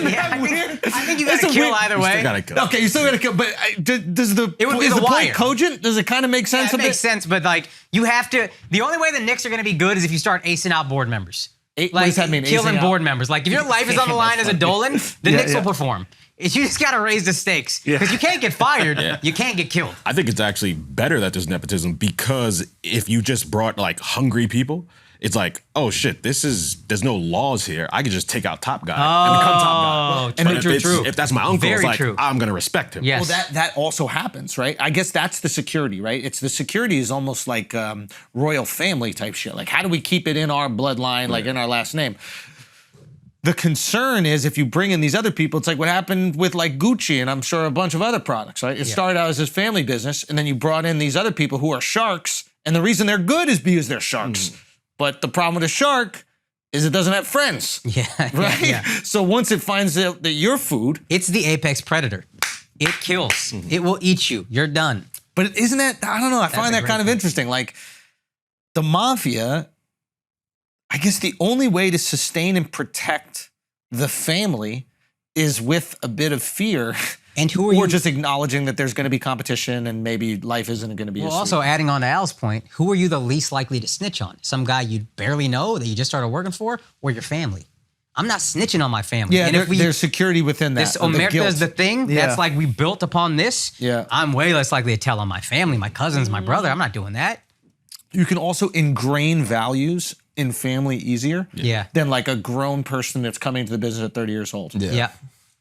that weird? I think you got That's to a kill weird- either way. Gotta kill. Okay, you still gotta kill, but does the It would be is The the point Wire. cogent? Does it kind of make sense? That makes sense, but like you have to. The only way the Knicks are going to be good is if you start acing out board members. What Like does that mean? killing Acing out? board members. Like if your life is on the line as a Dolan, the Knicks yeah. will perform. You just got to raise the stakes because you can't get fired. You can't get killed. I think it's actually better that there's nepotism, because if you just brought like hungry people, it's like, oh shit, there's no laws here. I could just take out top guy and become top guy. And if that's my uncle, Very it's like, true. I'm gonna respect him. Yes. Well, that also happens, right? I guess that's the security, right? It's the security is almost like royal family type shit. Like, how do we keep it in our bloodline, like in our last name? The concern is if you bring in these other people, it's like what happened with like Gucci and I'm sure a bunch of other products, right? It started out as this family business, and then you brought in these other people who are sharks, and the reason they're good is because they're sharks. But the problem with a shark is it doesn't have friends, right? Yeah. So once it finds out that you're food, It's the apex predator. It kills. It will eat you. You're done. but isn't that, I don't know, I find a that great kind of point. interesting. Like the mafia, I guess the only way to sustain and protect the family is with a bit of fear. And who are Or you? just acknowledging that there's going to be competition and maybe life isn't going to be Well, as also sweet. adding on to Al's point, who are you the least likely to snitch on? Some guy you barely know that you just started working for, or your family? I'm not snitching on my family. Yeah, and if there's security within that. this or the omerta guilt. is the thing Yeah. that's like we built upon this. Yeah. I'm way less likely to tell on my family, my cousins, my brother. I'm not doing that. You can also ingrain values in family easier Yeah. than like a grown person that's coming to the business at 30 years old. Yeah.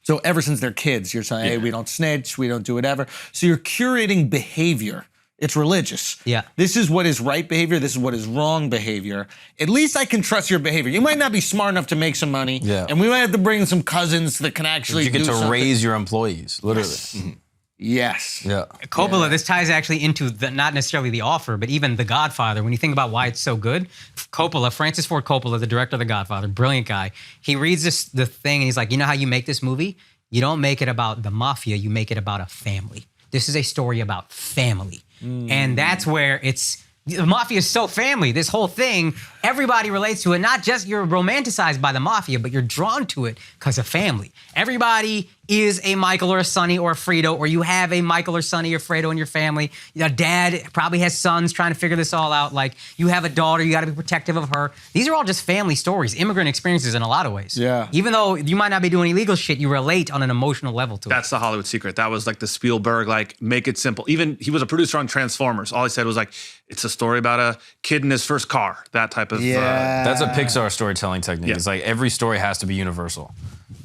So ever since they're kids, you're saying, hey, we don't snitch, we don't do whatever. So you're curating behavior. It's religious. Yeah. This is what is right behavior. This is what is wrong behavior. At least I can trust your behavior. You might not be smart enough to make some money. Yeah. And we might have to bring in some cousins that can actually You get do to something. raise your employees, literally. Yes. Yeah. Coppola, this ties actually into the, not necessarily the offer, but even The Godfather. When you think about why it's so good, Coppola, Francis Ford Coppola, the director of The Godfather, brilliant guy. He reads the thing and he's like, you know how you make this movie? You don't make it about the mafia, you make it about a family. This is a story about family. And that's where the mafia is so family. This whole thing, everybody relates to it. Not just you're romanticized by the mafia, but you're drawn to it because of family. Everybody is a Michael or a Sonny or a Frito, or you have a Michael or Sonny or Fredo in your family. Your dad probably has sons trying to figure this all out. Like you have a daughter, you got to be protective of her. These are all just family stories, immigrant experiences in a lot of ways. Yeah. Even though you might not be doing illegal shit, you relate on an emotional level to it. That's the Hollywood secret. That was like the Spielberg, like, make it simple. Even he was a producer on Transformers. All he said was like, it's a story about a kid in his first car. That type of. That's a Pixar storytelling technique. Yeah. It's like every story has to be universal.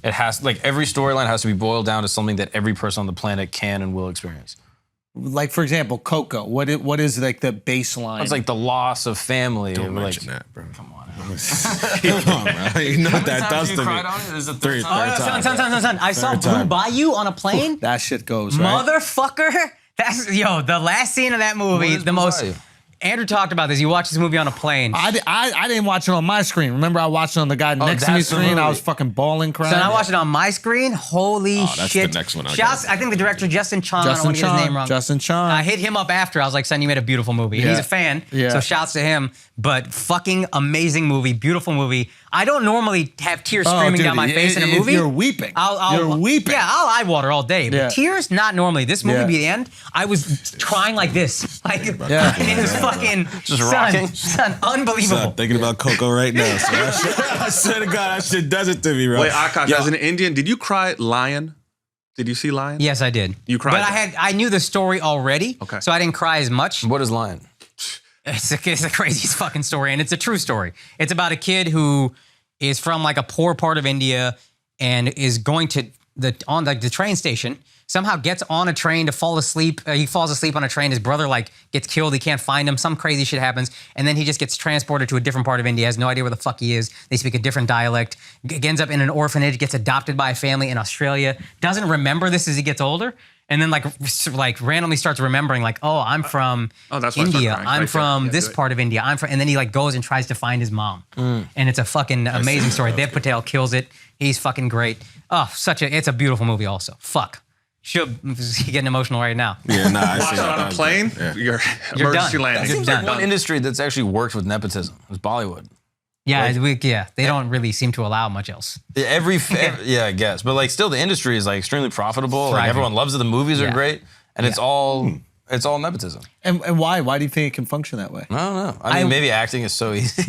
It has, like, every storyline has to be boiled down to something that every person on the planet can and will experience. Like, for example, Coco. What is like the baseline? It's like the loss of family. Don't like, mention that, bro. Come on. Come on, bro. You know that does to me. Third time. Son. I saw Blue Bayou on a plane. that shit goes, right? Motherfucker. That's, the last scene of that movie, What is the most. Blue Bayou? Andrew talked about this. He watched this movie on a plane. I didn't watch it on my screen. Remember, I watched it on the guy next to me's that's the screen. I movie. was fucking bawling, crying. So I watched it on my screen. Holy that's shit! the next one I Shouts, got. I think the director Justin Chong. I don't Justin want to get his name Chong. wrong. Justin Chong. I hit him up after. I was like, "Son, you made a beautiful movie." And Yeah. he's a fan. Yeah. So shouts to him. But fucking amazing movie, beautiful movie. I don't normally have tears screaming dude, down my face in a if movie. you're weeping. I'll You're weeping. Yeah, I'll eye water all day. But Yeah. tears, not normally. This movie, Yeah. by the end, I was crying like this. Like, Yeah. and it was fucking Just rocking. son, unbelievable. I'm thinking about Coco right now. So I swear to God, that shit does it to me, bro. Wait, Akaash, Yo, as an Indian, did you cry Lion? Did you see Lion? Yes, I did. You cried But then? I knew the story already, Okay. so I didn't cry as much. What is Lion? It's the craziest fucking story, and it's a true story. It's about a kid who is from like a poor part of India and is going to the train station. Somehow gets on a train to fall asleep. He falls asleep on a train. His brother like gets killed. He can't find him. Some crazy shit happens, and then he just gets transported to a different part of India. Has no idea where the fuck he is. They speak a different dialect. Ends up in an orphanage. Gets adopted by a family in Australia. Doesn't remember this as he gets older. And then like randomly starts remembering like, oh, I'm from Oh, that's why I started India. crying. I'm Right from there. Yeah, this do it. part of India. And then he like goes and tries to find his mom. And it's a fucking amazing story. Dev Patel kills it. He's fucking great. Oh, it's a beautiful movie also. Fuck. Should getting emotional right now. Yeah, nah, I Watch see it on a that. plane. Yeah. You're You're emergency done. landing. You're Seems done. like one industry that's actually worked with nepotism is Bollywood. Yeah, they don't really seem to allow much else. Yeah, I guess. But like still the industry is like extremely profitable. Like Thriving. everyone loves it. The movies are Yeah. great. And it's all nepotism. And why? Why do you think it can function that way? I don't know. I mean, maybe acting is so easy.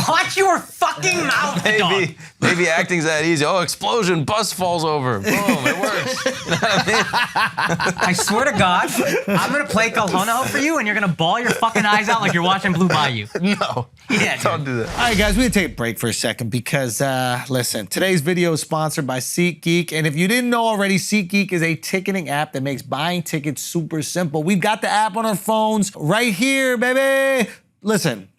Watch your fucking mouth, dog. maybe acting's that easy. Oh, explosion, bus falls over. Boom, it works. You know what I mean? I swear to God, I'm gonna play Kalhono for you, and you're gonna bawl your fucking eyes out like you're watching Blue Bayou. No. Yeah, dude. Don't do that. All right, guys, we're gonna take a break for a second because, listen, today's video is sponsored by SeatGeek. And if you didn't know already, SeatGeek is a ticketing app that makes buying tickets super simple. We've got the app on our phones right here, baby. Listen,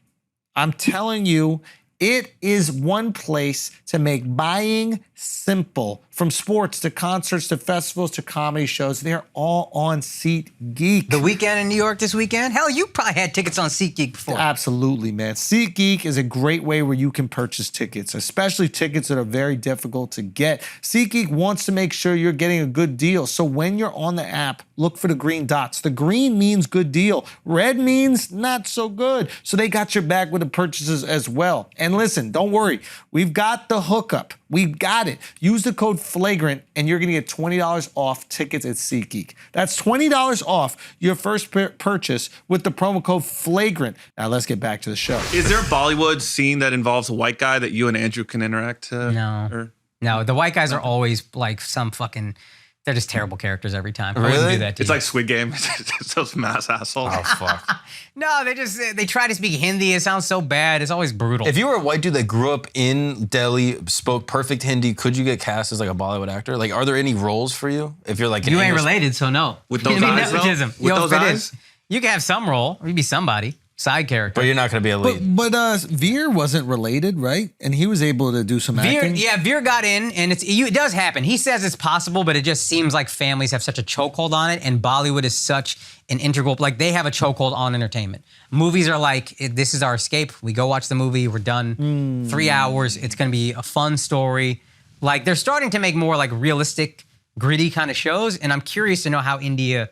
I'm telling you, it is one place to make buying simple. From sports to concerts to festivals to comedy shows, they're all on SeatGeek. The weekend in New York this weekend? Hell, you probably had tickets on SeatGeek before. Absolutely, man. SeatGeek is a great way where you can purchase tickets, especially tickets that are very difficult to get. SeatGeek wants to make sure you're getting a good deal. So when you're on the app, look for the green dots. The green means good deal. Red means not so good. So they got your back with the purchases as well. And listen, don't worry. We've got the hookup. We've got it. Use the code FLAGRANT and you're going to get $20 off tickets at SeatGeek. That's $20 off your first purchase with the promo code FLAGRANT. Now let's get back to the show. Is there a Bollywood scene that involves a white guy that you and Andrew can interact? No. No, the white guys are always like some fucking... They're just terrible characters every time. I wouldn't Really? do that to It's you. like Squid Game. It's those mass assholes. Oh, fuck. No, they try to speak Hindi. It sounds so bad. It's always brutal. If you were a white dude that grew up in Delhi, spoke perfect Hindi, could you get cast as like a Bollywood actor? Like, are there any roles for you? If you're like an you ain't English- related, so no. With those You mean eyes, though? nepotism. With You don't those fit in. eyes? You can have some role. You'd be somebody. Side character. But you're not going to be a lead. But Veer wasn't related, right? And he was able to do some acting. Veer got in, and it does happen. He says it's possible, but it just seems like families have such a chokehold on it, and Bollywood is such an integral, like they have a chokehold on entertainment. Movies are like, this is our escape. We go watch the movie, we're done. 3 hours, it's gonna be a fun story. Like they're starting to make more like realistic, gritty kind of shows, and I'm curious to know how India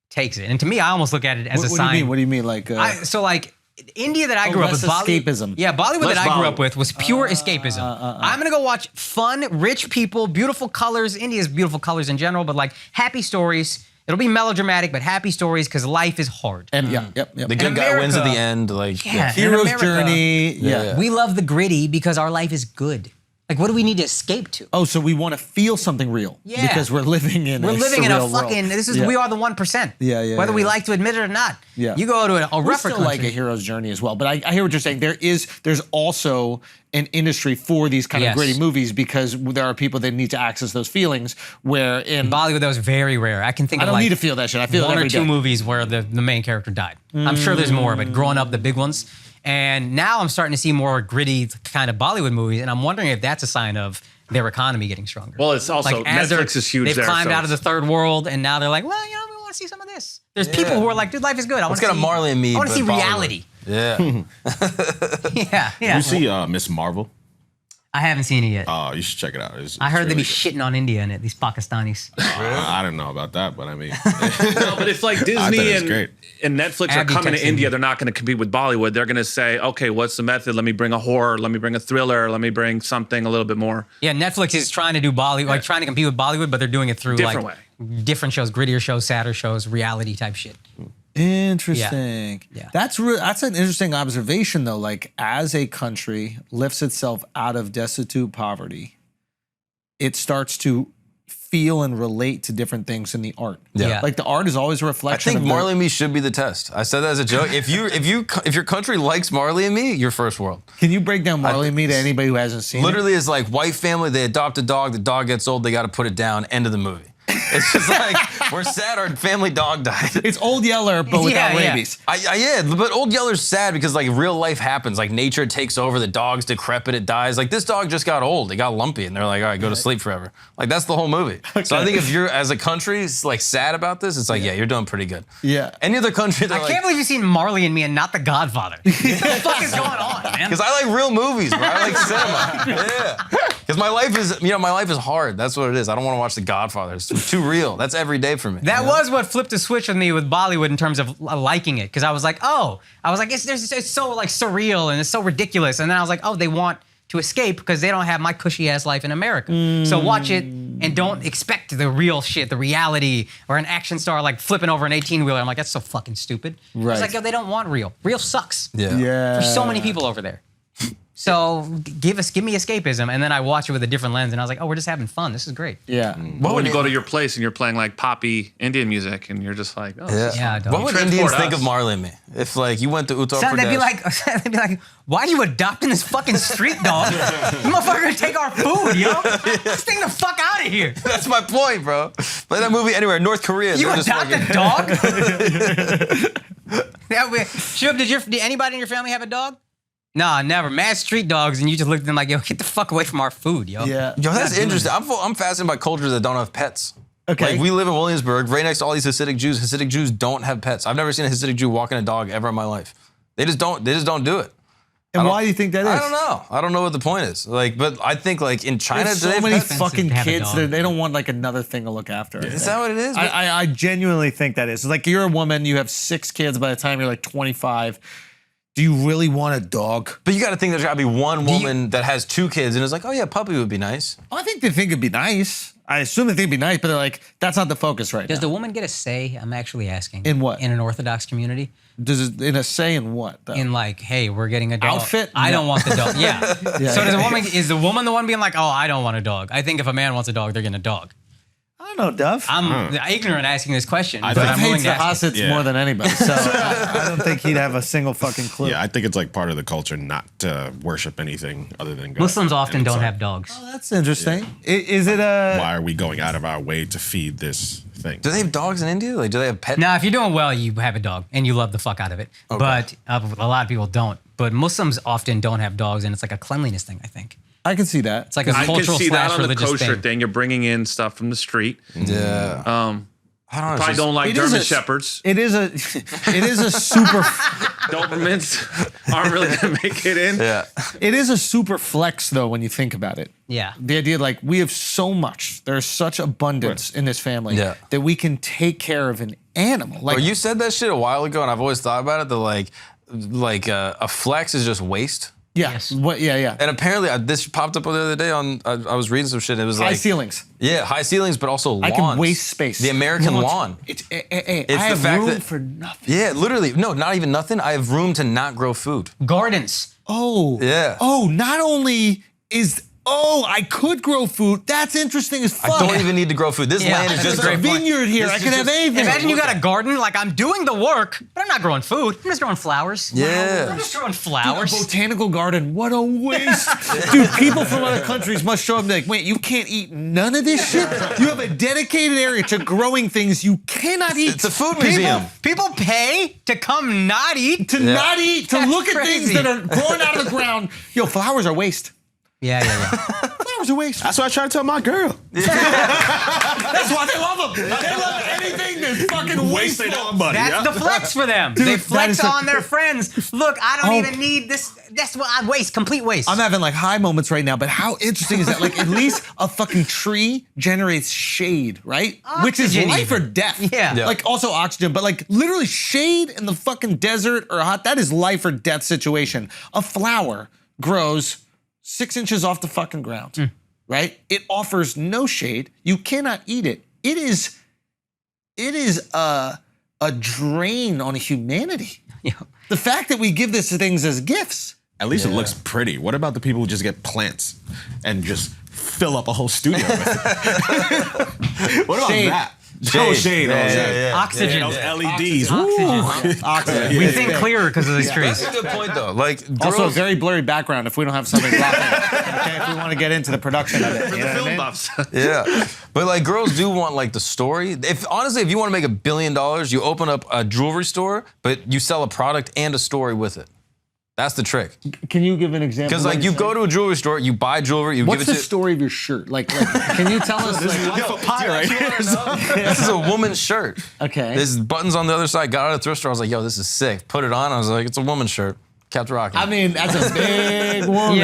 takes it. And to me, I almost look at it as a sign. What do you mean? Like, So like India that I grew up with, less escapism. Yeah, Bollywood Less that I grew Bollywood. up with was pure escapism. I'm gonna go watch fun, rich people, beautiful colors. India's beautiful colors in general, but like happy stories. It'll be melodramatic, but happy stories because life is hard. and yep. The good guy wins at the America- end. Like, Yeah. In Hero's America, journey. Yeah. We love the gritty because our life is good. Like, what do we need to escape to? Oh, so we want to feel something real. Yeah. Because we're living in We're living in a surreal world. fucking. This is Yeah. we are the 1%. Yeah, Whether we yeah. like to admit it or not. Yeah. You go to a We rougher still country. like a hero's journey as well. But I hear what you're saying. There's also an industry for these kind Yes. of gritty movies because there are people that need to access those feelings where in Bollywood, that was very rare. I can think I of don't like need to feel that shit. I feel it one or every two day. movies where the main character died. I'm sure there's more, but growing up, the big ones. And now I'm starting to see more gritty kind of Bollywood movies, and I'm wondering if that's a sign of their economy getting stronger. Well, it's also as Netflix is huge They've there, climbed so out of the third world, and now they're like, well, you know, we to see some of this. There's people who are like, dude, life is good. I want It's to got see a Marley and Me. I want to but see Bollywood. reality. Yeah. Yeah. You see Miss Marvel? I haven't seen it yet. Oh, you should check it out. I heard they be really shitting on India in it, these Pakistanis. I don't know about that, but I mean, No, but if like thought Disney it was great. and Netflix are Abby coming to texted India, me. they're not going to compete with Bollywood. They're going to say, okay, what's the method? Let me bring a horror. Let me bring a thriller. Let me bring something a little bit more. Yeah, Netflix is trying to do Bollywood, like trying to compete with Bollywood, but they're doing it through Different different shows, grittier shows, sadder shows, reality type shit. Interesting. Yeah. That's an interesting observation though. Like as a country lifts itself out of destitute poverty, it starts to feel and relate to different things in the art. Yeah. Like the art is always a I reflection think of Marley and Me should be the test. I said that as a joke. If your country likes Marley and Me, you're first world. Can you break down Marley and Me to anybody who hasn't seen Literally, it's like white family. They adopt a dog. The dog gets old. They got to put it down. End of the movie. It's just like we're sad. Our family dog died. it? It's Old Yeller, but without Yeah, yeah. rabies. Yeah, but Old Yeller's sad because like real life happens. Like nature takes over. The dog's decrepit. It dies. Like this dog just got old. It got lumpy, and they're like, all right, go to sleep forever. Like that's the whole movie. So I think if you're as a country like sad about this, it's like yeah, you're doing pretty good. Yeah. Any other country, they're I like, can't believe you've seen Marley and Me and not The Godfather. What the fuck is going on, man? because I like real movies, bro. I like cinema. Yeah. Because my life is hard. That's what it is. I don't want to watch The Godfather. It's too real. That's every day for me. That was what flipped the switch with me with Bollywood in terms of liking it, because I was like, it's so like surreal and it's so ridiculous, and then I was like, oh, they want to escape because they don't have my cushy ass life in America. So watch it and don't expect the real shit, the reality, or an action star like flipping over an 18-wheeler. I'm like, that's so fucking stupid. Right. It's like, yo, they don't want real. Real sucks. Yeah. For so many people over there. So give me escapism, and then I watch it with a different lens, and I was like, oh, we're just having fun. This is great. Yeah. But when you go to your place and you're playing like poppy Indian music and you're just like, oh, this is Yeah, fun. dog. What would Transport Indians think us. of Marley and Me? If like you went to Uttar Son, Pradesh. they'd be like, why are you adopting this fucking street dog? This motherfucker gonna take our food, yo. This thing the fuck out of here. That's my point, bro. Play that movie anywhere. North Korea. You they're just adopt fucking- a dog? Shub, did anybody in your family have a dog? Nah, never. Mad street dogs, and you just looked at them like, yo, get the fuck away from our food, yo. Yeah. Yo, that's interesting. I'm fascinated by cultures that don't have pets. Okay. Like we live in Williamsburg, right next to all these Hasidic Jews. Hasidic Jews don't have pets. I've never seen a Hasidic Jew walking a dog ever in my life. They just don't do it. And why do you think that is? I don't know. I don't know what the point is. Like, but I think like in China, There's do they so have many pets? fucking to have a kids dog. that they don't want like another thing to look after. Is that what it is? I genuinely think that is. Like you're a woman, you have 6 kids by the time you're like 25. Do you really want a dog? But you got to think there's got to be one woman that has 2 kids and is like, oh yeah, puppy would be nice. I think they think it'd be nice. I assume they think it'd be nice, but they're like, that's not the focus right Does now. the woman get a say? I'm actually asking. In what? In an Orthodox community? Does it in a say in what? Though? In like, hey, we're getting a dog. Outfit? I No. don't want the dog. Yeah. Yeah. So is the woman the one being like, oh, I don't want a dog? I think if a man wants a dog, they're getting a dog. I don't know, Duff. I'm ignorant asking this question, but Duff I'm willing hates to the ask it. Hasids Yeah. more than anybody, so I don't think he'd have a single fucking clue. Yeah, I think it's like part of the culture not to worship anything other than God. Muslims And often it's don't like, have dogs. Oh, that's interesting. Is it a? Why are we going out of our way to feed this thing? Do they have dogs in India? Like, do they have pets? Now, if you're doing well, you have a dog and you love the fuck out of it. But a lot of people don't. But Muslims often don't have dogs, and it's like a cleanliness thing, I think. I can see that. It's like a I can cultural see that slash on the religious kosher thing. thing. You're bringing in stuff from the street. Yeah. I don't know. Probably don't like It is German a- shepherds. It is a super Dobermans aren't really gonna make it in. Yeah. it is a super flex though when you think about it. Yeah. The idea like we have so much, there's such abundance in this family Yeah. that we can take care of an animal. Like Well, you said that shit a while ago, and I've always thought about it. That like a flex is just waste. yeah, Yes. what? Yeah. And apparently, this popped up the other day on. I was reading some shit. It was High like ceilings. Yeah, high ceilings, but also lawns. I can waste space. The American No, lawn. It's It's I the have fact room that- for nothing. Yeah, literally. No, not even nothing. I have room to not grow food. Gardens. Oh. Yeah. Oh, not only is I could grow food. That's interesting as fuck. I don't even need to grow food. This Yeah, land is that's just a great a point. vineyard here. This I is could have just- anything. Imagine you got a garden, like I'm doing the work, but I'm not growing food. I'm just growing flowers. Yeah. I'm just growing a flowers. botanical garden. What a waste. Dude, people from other countries must show up and be like, wait, you can't eat none of this shit? You have a dedicated area to growing things you cannot eat. It's a food museum. People pay to come not eat. To not eat, to That's look at things crazy. that are growing out of the ground. Yo, flowers are waste. Yeah. Flowers flowers are waste. That's what I try to tell my girl. That's why they love them. They love anything that's fucking Wasting wasteful. our money. That's the flex for them. Dude, they that flex is a- on their friends. Look, I don't Oh. even need this. That's what I waste. Complete waste. I'm having like high moments right now, but how interesting is that? Like at least a fucking tree generates shade, right? Which is Oxygen life or even. death. Yeah. Yeah. Like also oxygen, but like literally shade in the fucking desert or hot, that is life or death situation. A flower grows 6 inches off the fucking ground, right? It offers no shade. You cannot eat it. It is a drain on humanity. Yeah. The fact that we give this things as gifts. At least it looks pretty. What about the people who just get plants and just fill up a whole studio with it? What about Shade. that? Oh, shade. Oxygen. Those LEDs. Oxygen. Oxygen. We think clearer because of these trees. That's a good point though. Like Also, a girls, very blurry background if we don't have something blocking it. Okay, if we want to get into the production of it. You know what I Film mean? buffs. yeah, but like girls do want like the story. If honestly, if you want to make $1 billion, you open up a jewelry store, but you sell a product and a story with it. That's the trick. Can you give an example? Because like you go to a jewelry store, you buy jewelry, you What's give the it to. story of your shirt? Like can you tell us? Life of pie right here. This is a woman's shirt. Okay. There's buttons on the other side. Got out of the thrift store. I was like, yo, this is sick. Put it on. I was like, it's a woman's shirt. Kept rocking. I mean, that's a big woman.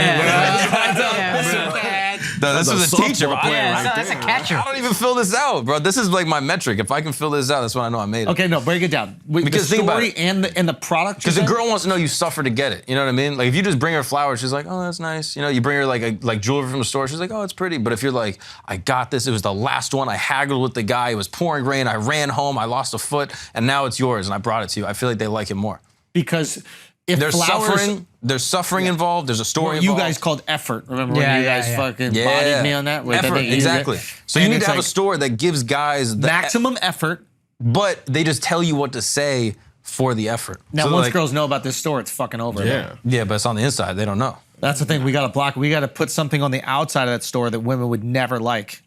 No, this was a softball teacher. player Yeah, right that's a there. catcher. I don't even fill this out, bro. This is like my metric. If I can fill this out, that's when I know I made it. Okay, no, break it down. Wait, Because the think about story it. and the product. Because the girl wants to know you suffer to get it. You know what I mean? Like if you just bring her flowers, she's like, oh, that's nice. You know, you bring her like jewelry from the store, she's like, oh, it's pretty. But if you're like, I got this, it was the last one, I haggled with the guy, it was pouring rain, I ran home, I lost a foot, and now it's yours, and I brought it to you. I feel like they like it more. because if There's flowers, suffering involved, there's a story you involved. guys called effort. Remember Yeah, when you yeah, guys yeah. fucking bodied me on that? Where Effort, they use exactly. it? So you And need it's to have a like store that gives guys the maximum effort. but they just tell you what to say for the effort. Now, So, once like, girls know about this store, it's fucking over. Yeah. yeah, but it's on the inside. They don't know. That's the thing. We got to block. We got to put something on the outside of that store that women would never like.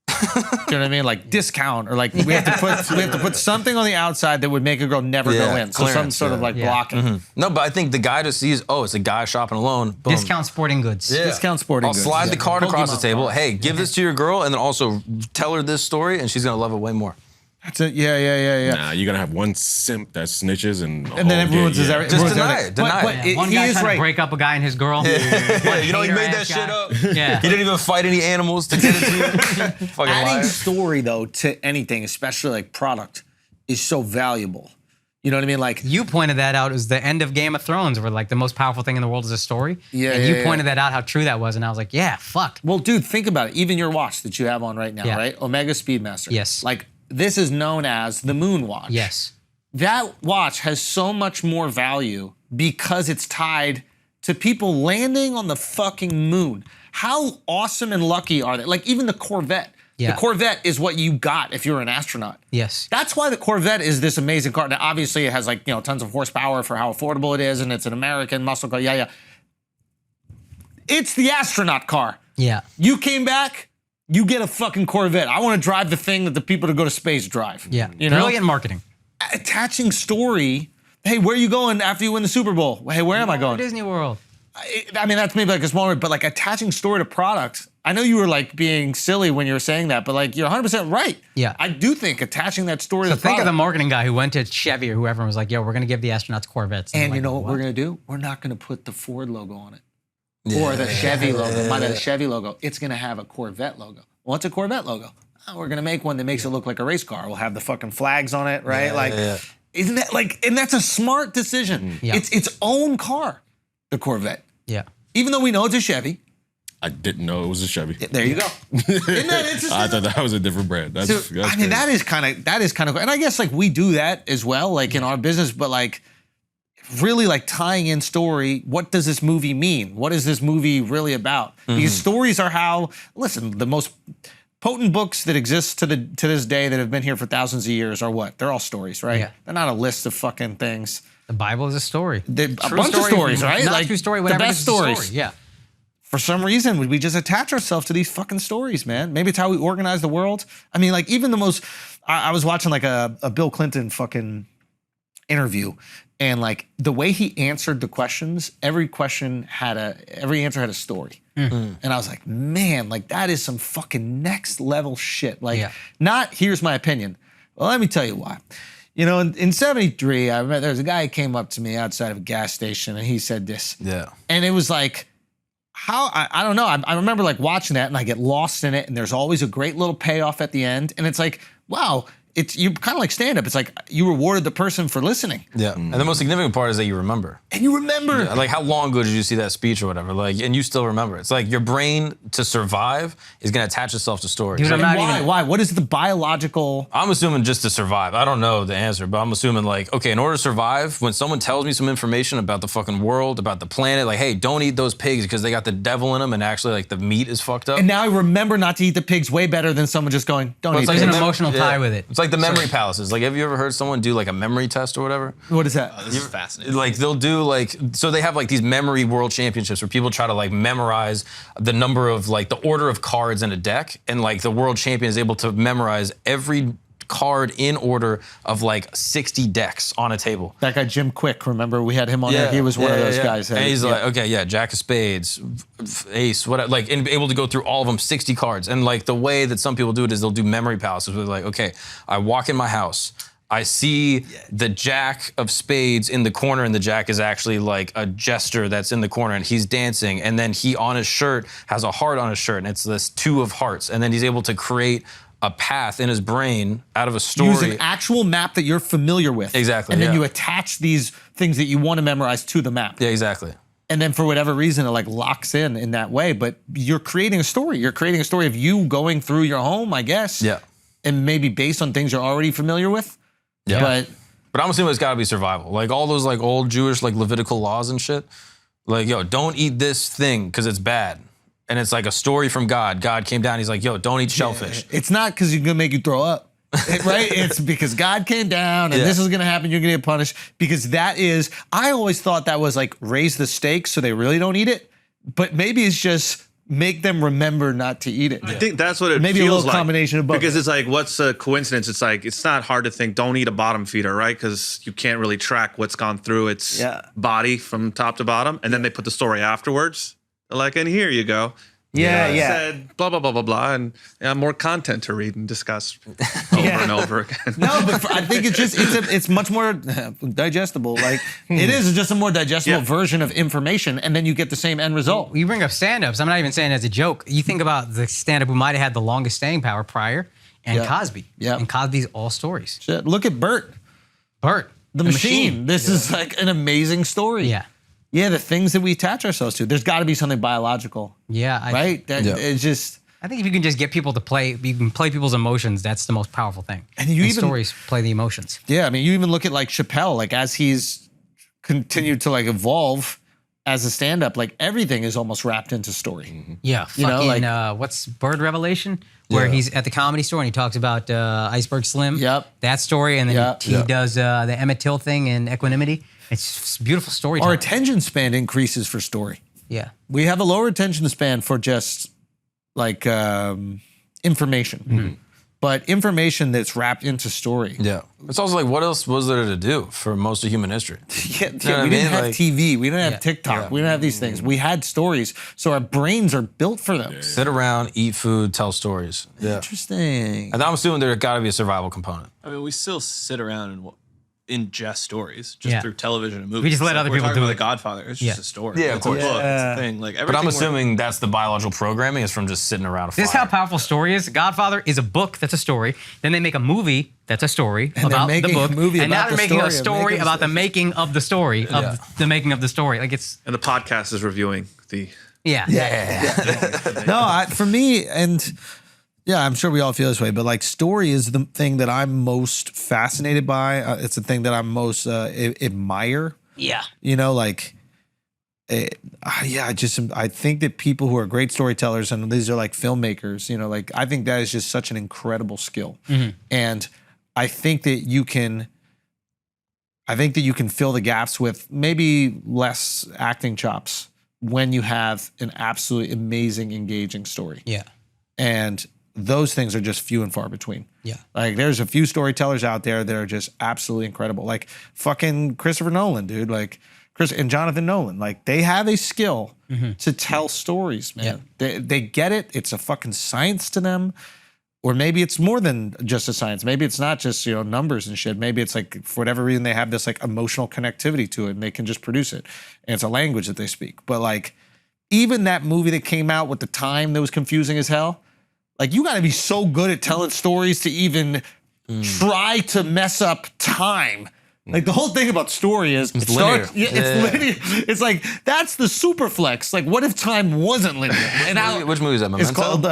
Do you know what I mean? Like discount or like we have to put something on the outside that would make a girl never go Yeah, in. So some clearance, sort of like Yeah. blocking. No, but I think the guy just sees, oh, it's a guy shopping alone. Boom. Discount sporting goods. Yeah. Discount sporting I'll goods, slide yeah. the card across the Pokemon table. cards. Hey, give this to your girl, and then also tell her this story, and she's gonna love it way more. That's it. Yeah. Nah, you're gonna have one simp that snitches and And then it ruins his everything. Just deny it, deny But it. Yeah, one he guy is trying right. to break up a guy and his girl. Yeah, you know he made that hater-ass shit guy. up. Yeah. He didn't even fight any animals to get it to you. Fucking Adding liar. story though to anything, especially like product, is so valuable. You know what I mean? Like You pointed that out as the end of Game of Thrones, where like the most powerful thing in the world is a story. Yeah, and yeah, you yeah. pointed that out how true that was, and I was like, yeah, fuck. well, dude, think about it. Even your watch that you have on right now, Yeah. right? Omega Speedmaster. Yes. Like this is known as the Moon Watch. Yes. That watch has so much more value because it's tied to people landing on the fucking moon. How awesome and lucky are they? Like even the Corvette. Yeah. The Corvette is what you got if you're an astronaut. Yes. That's why the Corvette is this amazing car. Now, obviously, it has like tons of horsepower for how affordable it is, and it's an American muscle car. Yeah. It's the astronaut car. Yeah. You came back, you get a fucking Corvette. I want to drive the thing that the people to go to space drive. Yeah. You know? Brilliant marketing. Attaching story. Hey, where are you going after you win the Super Bowl? Hey, where am I going? Disney World. I mean, that's maybe like a small word, but like attaching story to product. I know you were like being silly when you were saying that, but like you're 100% right. Yeah. I do think attaching that story So to the think of product. the marketing guy who went to Chevy or whoever and was like, yo, we're going to give the astronauts Corvettes. And they're you know like, what we're gonna do? We're not gonna put the Ford logo on it. Or the Chevy logo. By the Chevy logo. It's gonna have a Corvette logo. What's a Corvette logo? Oh, we're gonna make one that makes it look like a race car. We'll have the fucking flags on it, right? Isn't that like, and that's a smart decision. Yeah. It's its own car, the Corvette. Yeah. Even though we know it's a Chevy. I didn't know it was a Chevy. There you go. Isn't that interesting? I thought that was a different brand. That's, So, that's I mean, crazy. that is kind of cool. And I guess like we do that as well, like in our business, but like really like tying in story. What does this movie mean? What is this movie really about? Because stories are how, listen, the most potent books that exist to this day that have been here for thousands of years are what? They're all stories, right? Yeah. They're not a list of fucking things. The Bible is a story. They're a True bunch of story, stories, right? Not Like true story, the whatever. best it is, it's a stories. story. Yeah. For some reason, we just attach ourselves to these fucking stories, man. Maybe it's how we organize the world. I mean, like even the most, I was watching like a Bill Clinton fucking interview, And like the way he answered the questions, every answer had a story. And I was like, man, like that is some fucking next level shit. Like not, here's my opinion. Well, let me tell you why. You know, in 73, I remember there was a guy who came up to me outside of a gas station and he said this. Yeah. And it was like, I don't know. I remember like watching that and I get lost in it and there's always a great little payoff at the end. And it's like, wow, you kind of like stand up. It's like you rewarded the person for listening. Yeah. And the most significant part is that you remember. And you remember. Yeah, like how long ago did you see that speech or whatever? Like, and you still remember. It's like your brain to survive is gonna attach itself to stories. Dude, Why? What is the biological? I'm assuming just to survive. I don't know the answer, but I'm assuming like, okay, in order to survive, when someone tells me some information about the fucking world, about the planet, like, hey, don't eat those pigs because they got the devil in them and actually like the meat is fucked up. And now I remember not to eat the pigs way better than someone just going, don't eat There's pigs. an emotional tie with it. It's like the memory palaces. Like, have you ever heard someone do like a memory test or whatever? What is that? This is fascinating. Like they'll do like, so they have like these memory world championships where people try to like memorize the number of like the order of cards in a deck, and like the world champion is able to memorize every card in order of like 60 decks on a table. That guy Jim Quick, remember we had him on there? He was one of those guys. And he's like, okay, Jack of Spades, Ace, whatever, like, and able to go through all of them, 60 cards. And like the way that some people do it is they'll do memory palaces where like, okay, I walk in my house, I see the Jack of Spades in the corner, and the Jack is actually like a jester that's in the corner, and he's dancing, and then he on his shirt has a heart on his shirt, and it's this 2 of hearts, and then he's able to create a path in his brain out of a story. Use an actual map that you're familiar with. Exactly. And then you attach these things that you want to memorize to the map. Yeah, exactly. And then for whatever reason, it like locks in that way. But you're creating a story. You're creating a story of you going through your home, I guess. Yeah. And maybe based on things you're already familiar with. Yeah. But I'm assuming it's got to be survival. Like all those like old Jewish like Levitical laws and shit. Like, yo, don't eat this thing because it's bad. And it's like a story from God. God came down. He's like, yo, don't eat shellfish. It's not because he's going to make you throw up. Right? It's because God came down and this is going to happen. You're going to get punished. Because that is, I always thought that was like raise the stakes so they really don't eat it. But maybe it's just make them remember not to eat it. I think that's what it maybe feels a little like. Combination of both. Because it's like, what's a coincidence? It's like, it's not hard to think, don't eat a bottom feeder, right? Because you can't really track what's gone through its body from top to bottom. And then they put the story afterwards. They're like, and here you go. Said blah, blah, blah, blah, blah. And more content to read and discuss over and over again. No, but I think it's just, it's much more digestible. Like it is just a more digestible version of information, and then you get the same end result. You bring up stand-ups. I'm not even saying it as a joke. You think about the stand-up who might have had the longest staying power prior, and Cosby. Yeah. And Cosby's all stories. Shit, look at Bert. The machine. This is like an amazing story. Yeah. Yeah, the things that we attach ourselves to. There's got to be something biological. Yeah. Right? It's just... I think if you can just get people to play, you can play people's emotions, that's the most powerful thing. And you even... stories play the emotions. Yeah, I mean, you even look at like Chappelle, like as he's continued to like evolve as a stand-up, like everything is almost wrapped into story. Yeah. You know, fucking, like- what's Bird Revelation? Where he's at the Comedy Store and he talks about Iceberg Slim. Yep. That story, and then he does the Emmett Till thing in Equanimity. It's beautiful storytelling. Our attention span increases for story. Yeah. We have a lower attention span for just like information. But information that's wrapped into story. Yeah. It's also like, what else was there to do for most of human history? We didn't have TV. We didn't have TikTok. Yeah. We didn't have these things. We had stories. So our brains are built for them. Sit around, eat food, tell stories. Yeah. Interesting. And I'm assuming there's got to be a survival component. I mean, we still sit around and ingest stories just through television and movies. We just let other people do about it. The Godfather. It's just a story. Yeah, of it's course. a book. It's a thing. Like, But I'm assuming that's the biological programming is from just sitting around a fire. This is how powerful story is. Godfather is a book that's a story. Then they make a movie that's a story about the book. And now they're making a story about the making of the story of the making of the story. Like it's And the podcast is reviewing the... No, for me, and yeah, I'm sure we all feel this way, but like story is the thing that I'm most fascinated by. It's the thing that I'm most admire. Yeah. You know, like, I think that people who are great storytellers, and these are like filmmakers, you know, like I think that is just such an incredible skill. And I think that you can fill the gaps with maybe less acting chops when you have an absolutely amazing, engaging story. Yeah. And those things are just few and far between. Yeah. Like there's a few storytellers out there that are just absolutely incredible. Like fucking Christopher Nolan, dude. Like Chris and Jonathan Nolan. Like they have a skill to tell stories, man. Yeah. They get it. It's a fucking science to them. Or maybe it's more than just a science. Maybe it's not just, numbers and shit. Maybe it's like, for whatever reason, they have this like emotional connectivity to it and they can just produce it. And it's a language that they speak. But like, even that movie that came out with the time that was confusing as hell, like you gotta be so good at telling stories to even try to mess up time. Like the whole thing about story is It's linear. It's linear. It's like that's the super flex. Like what if time wasn't linear? And Which movie is that? Memento? it's called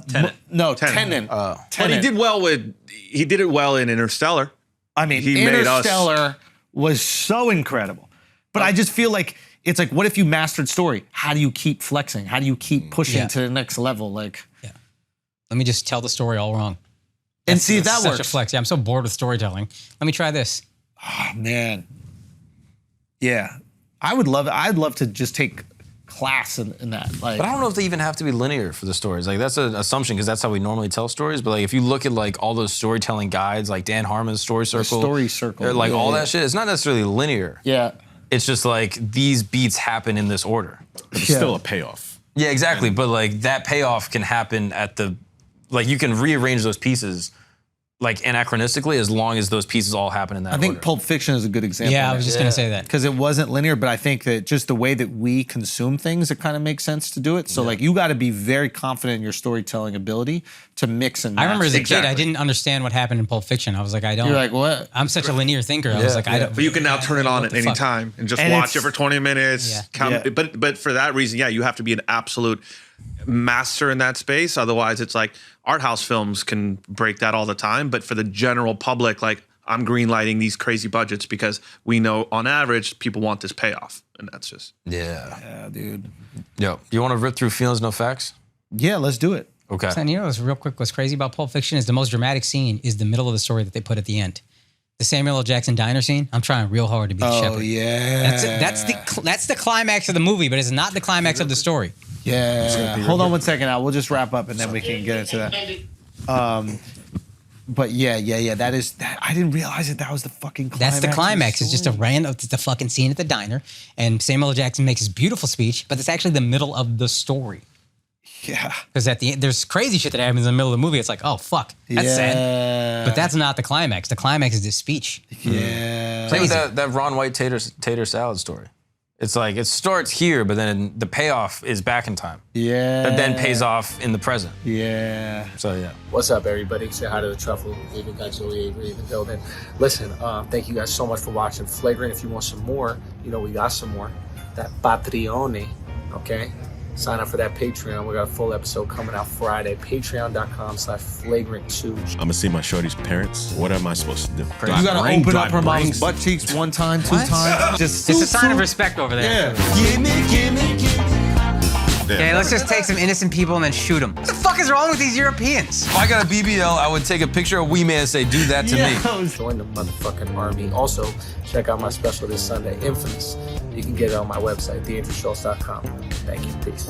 Tenet. But he did it well in Interstellar. I mean, He made us- Interstellar was so incredible. But I just feel like it's like, what if you mastered story? How do you keep flexing? How do you keep pushing to the next level? Like, Let me just tell the story all wrong. and see if that Such works. a flex. Yeah, I'm so bored with storytelling. Let me try this. Oh, man. Yeah. I'd love to just take class in that. Like, But I don't know if they even have to be linear for the stories. Like that's an assumption because that's how we normally tell stories. But like if you look at like all those storytelling guides, like Dan Harmon's Story Circle, Circle. like Yeah, all yeah. that shit, it's not necessarily linear. Yeah. It's just like these beats happen in this order. But it's still a payoff. Yeah, exactly. But like that payoff can happen like you can rearrange those pieces like anachronistically as long as those pieces all happen in that I think order. Pulp Fiction is a good example. Yeah, I was just going to say that. Because it wasn't linear, but I think that just the way that we consume things, it kind of makes sense to do it. So like you got to be very confident in your storytelling ability to mix and match. I remember as a kid, I Exactly. didn't understand what happened in Pulp Fiction. I was like, I don't. You're like, what? I'm such a linear thinker. I was like, I don't. But you can now turn it on what at the any fuck. time and just And watch it's- it for 20 minutes. Yeah. Count, Yeah. But for that reason, you have to be an absolute master in that space. Otherwise, it's like art house films can break that all the time. But for the general public, like I'm greenlighting these crazy budgets because we know on average people want this payoff, and that's just Yeah, dude. Yo, you want to rip through feelings, no facts? Yeah, let's do it. Okay. And you know what's real quick, what's crazy about Pulp Fiction is the most dramatic scene is the middle of the story that they put at the end. The Samuel L. Jackson diner scene, I'm trying real hard to be the Oh, shepherd. yeah. That's the climax of the movie, but it's not the climax of the story. Yeah. Hold on 1 second. We'll just wrap up and then we can get into that. But yeah. That is. I didn't realize that was the fucking climax. That's the of climax. It's just a story. random, it's the fucking scene at the diner, and Samuel L. Jackson makes his beautiful speech, but it's actually the middle of the story. Yeah. Because at the end, there's crazy shit that happens in the middle of the movie. It's like, oh fuck, that's sad. Yeah. But that's not the climax. The climax is this speech. Yeah. Same with that Ron White tater salad story. It's like it starts here, but then the payoff is back in time. Yeah. That then pays off in the present. Yeah. So yeah. What's up, everybody? Say hi to the Truffle. Even got Joey Avery in the building. Listen, thank you guys so much for watching Flagrant. If you want some more, we got some more. That Patreon, okay? Sign up for that Patreon. We got a full episode coming out Friday. Patreon.com/flagrant2. I'm gonna see my shorty's parents. What am I supposed to do? You gotta open up her mom's butt cheeks 1 time, 2 times. Just It's a sign of respect over there. Yeah. Okay, let's just take some innocent people and then shoot them. What the fuck is wrong with these Europeans? If I got a BBL, I would take a picture of Wee Man and say, "Do that to me." Join the motherfucking army. Also, check out my special this Sunday, Infamous. You can get it on my website, theandrewschultz.com. Thank you. Peace.